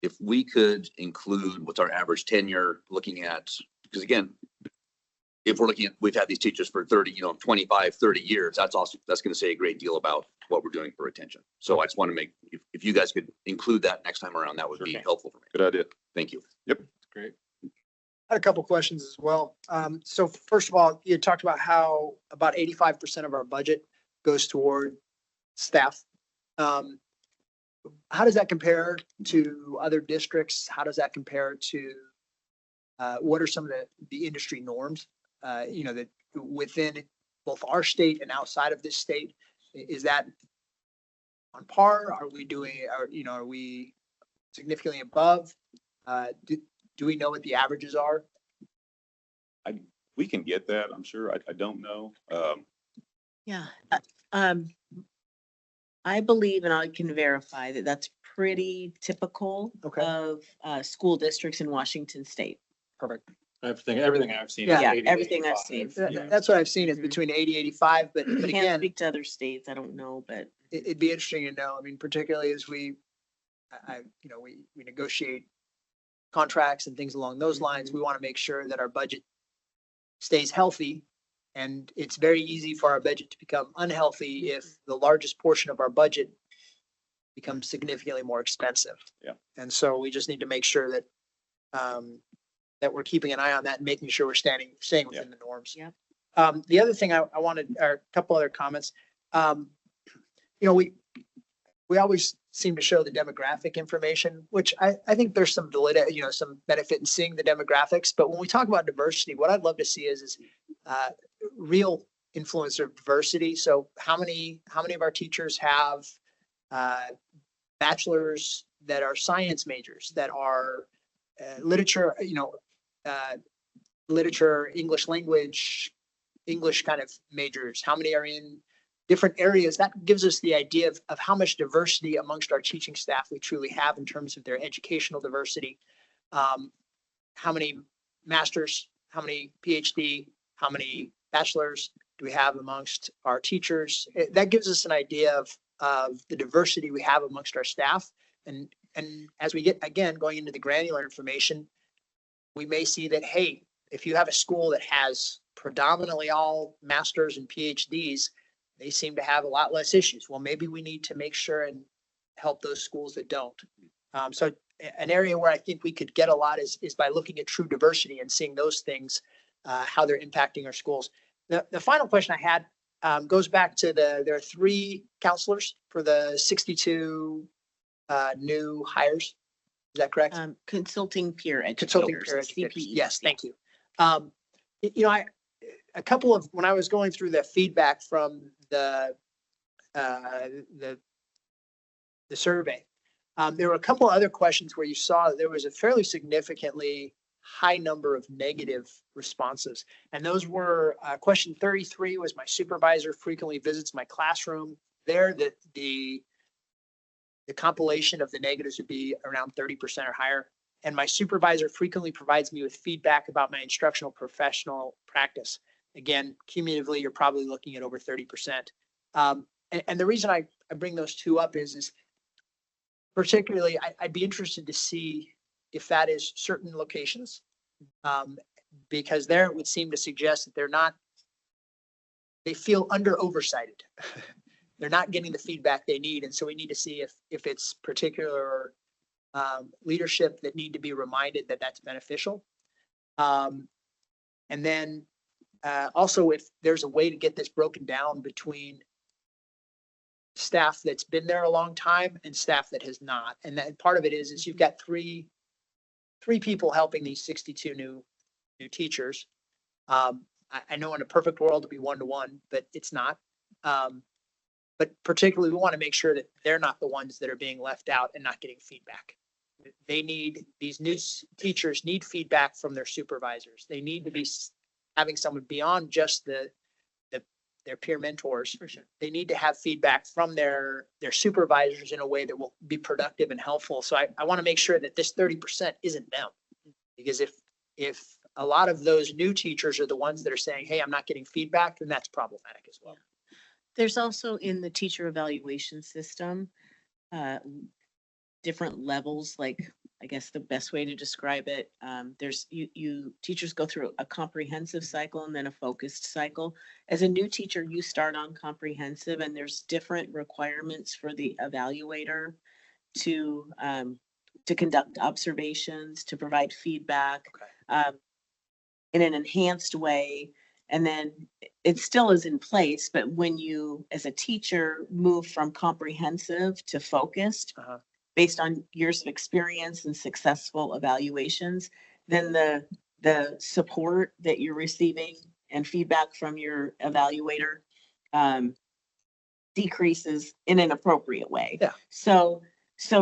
P: If we could include what's our average tenure, looking at, because again, if we're looking at, we've had these teachers for 25, 30 years, that's going to say a great deal about what we're doing for retention. So I just want to make, if you guys could include that next time around, that would be helpful for me.
R: Good idea.
P: Thank you.
R: Yep. Great.
Q: I had a couple questions as well. So first of all, you talked about how about 85% of our budget goes toward staff. How does that compare to other districts? How does that compare to what are some of the industry norms? That within both our state and outside of this state, is that on par? Are we significantly above? Do we know what the averages are?
R: We can get that, I'm sure. I don't know.
M: Yeah. I believe, and I can verify that that's pretty typical of school districts in Washington State.
Q: Perfect.
S: Everything I've seen.
M: Yeah, everything I've seen.
Q: That's what I've seen is between 80, 85, but
M: Can't
Q: again,
M: speak to other states. I don't know, but
Q: it'd be interesting to know. I mean, particularly as we negotiate contracts and things along those lines, we want to make sure that our budget stays healthy. And it's very easy for our budget to become unhealthy if the largest portion of our budget becomes significantly more expensive.
R: Yeah.
Q: And so we just need to make sure that that we're keeping an eye on that and making sure we're staying within the norms.
M: Yep.
Q: The other thing I wanted, or a couple other comments. We always seem to show the demographic information, which I think there's some validity, some benefit in seeing the demographics. But when we talk about diversity, what I'd love to see is real influence of diversity. So how many of our teachers have bachelors that are science majors, that are literature, literature, English language, English kind of majors? How many are in different areas? That gives us the idea of how much diversity amongst our teaching staff we truly have in terms of their educational diversity. How many masters, how many PhD, how many bachelors do we have amongst our teachers? That gives us an idea of the diversity we have amongst our staff. And as we get, again, going into the granular information, we may see that, hey, if you have a school that has predominantly all masters and PhDs, they seem to have a lot less issues. Well, maybe we need to make sure and help those schools that don't. So an area where I think we could get a lot is by looking at true diversity and seeing those things, how they're impacting our schools. The final question I had goes back to there are 3 counselors for the 62 new hires. Is that correct?
M: Consulting peer educators.
Q: Consulting peer educators.
M: CPEs.
Q: Yes, thank you. A couple of, when I was going through the feedback from the survey, there were a couple other questions where you saw that there was a fairly significantly high number of negative responses. And those were question 33 was, my supervisor frequently visits my classroom. There, the compilation of the negatives would be around 30% or higher. And my supervisor frequently provides me with feedback about my instructional professional practice. Again, cumulatively, you're probably looking at over 30%. And the reason I bring those 2 up is particularly, I'd be interested to see if that is certain locations, because there it would seem to suggest that they feel oversighted. They're not getting the feedback they need. And so we need to see if it's particular leadership that need to be reminded that that's beneficial. And then also if there's a way to get this broken down between staff that's been there a long time and staff that has not. And that part of it is you've got three people helping these 62 new teachers. I know in a perfect world it'd be 1-to-1, but it's not. But particularly we want to make sure that they're not the ones that are being left out and not getting feedback. These new teachers need feedback from their supervisors. They need to be having someone beyond just their peer mentors. For sure. They need to have feedback from their supervisors in a way that will be productive and helpful. So I want to make sure that this 30% isn't them. Because if a lot of those new teachers are the ones that are saying, hey, I'm not getting feedback, then that's problematic as well.
M: There's also in the teacher evaluation system, different levels, like I guess the best way to describe it, there's teachers go through a comprehensive cycle and then a focused cycle. As a new teacher, you start on comprehensive and there's different requirements for the evaluator to conduct observations, to provide feedback in an enhanced way. And then it still is in place, but when you, as a teacher, move from comprehensive to focused, based on years of experience and successful evaluations, then the support that you're receiving and feedback from your evaluator decreases in an appropriate way.
Q: Yeah.
M: So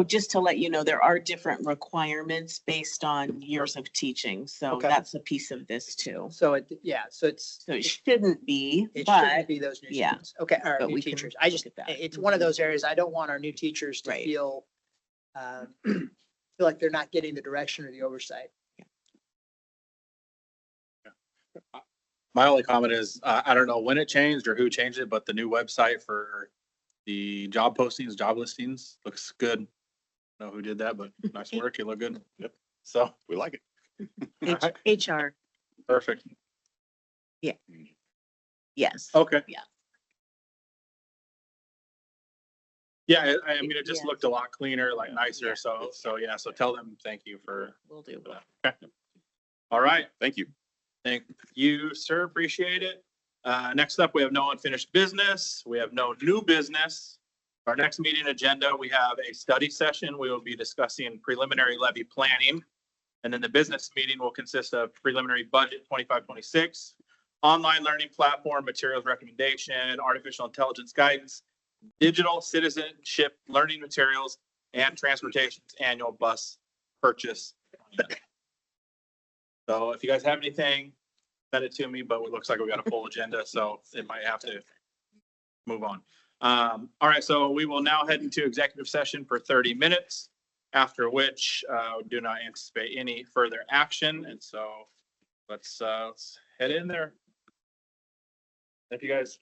M: just to let you know, there are different requirements based on years of teaching. So
Q: Okay.
M: that's a piece of this too.
Q: So it
M: shouldn't be,
Q: it
M: but
Q: shouldn't be those new
M: yeah.
Q: students. Okay, all right,
M: But
Q: new
M: we can
Q: teachers. I just,
M: look at that.
Q: it's one of those areas, I don't want our new teachers to feel feel like they're not getting the direction or the oversight.
A: My only comment is, I don't know when it changed or who changed it, but the new website for the job postings, job listings looks good. I don't know who did that, but nice work. You look good. Yep. So
R: We like it.
A: all right,
M: HR,
A: perfect.
M: yes.
A: Okay.
M: Yeah.
A: Yeah, I mean, it just
M: Yeah.
A: looked a lot cleaner, like nicer.
M: Yeah.
A: So yeah, so tell them thank you for
M: Will do.
A: that. Okay. All right.
R: Thank you.
A: Thank you, sir. Appreciate it. Next up, we have no unfinished business. We have no new business. Our next meeting agenda, we have a study session. We will be discussing preliminary levy planning. And then the business meeting will consist of preliminary budget 25-26, online learning platform, materials recommendation, artificial intelligence guidance, digital citizenship learning materials, and transportation's annual bus purchase. So if you guys have anything, send it to me, but it looks like we got a full agenda, so it might have to move on. All right, so we will now head into executive session for 30 minutes, after which do not anticipate any further action. And so let's head in there. If you guys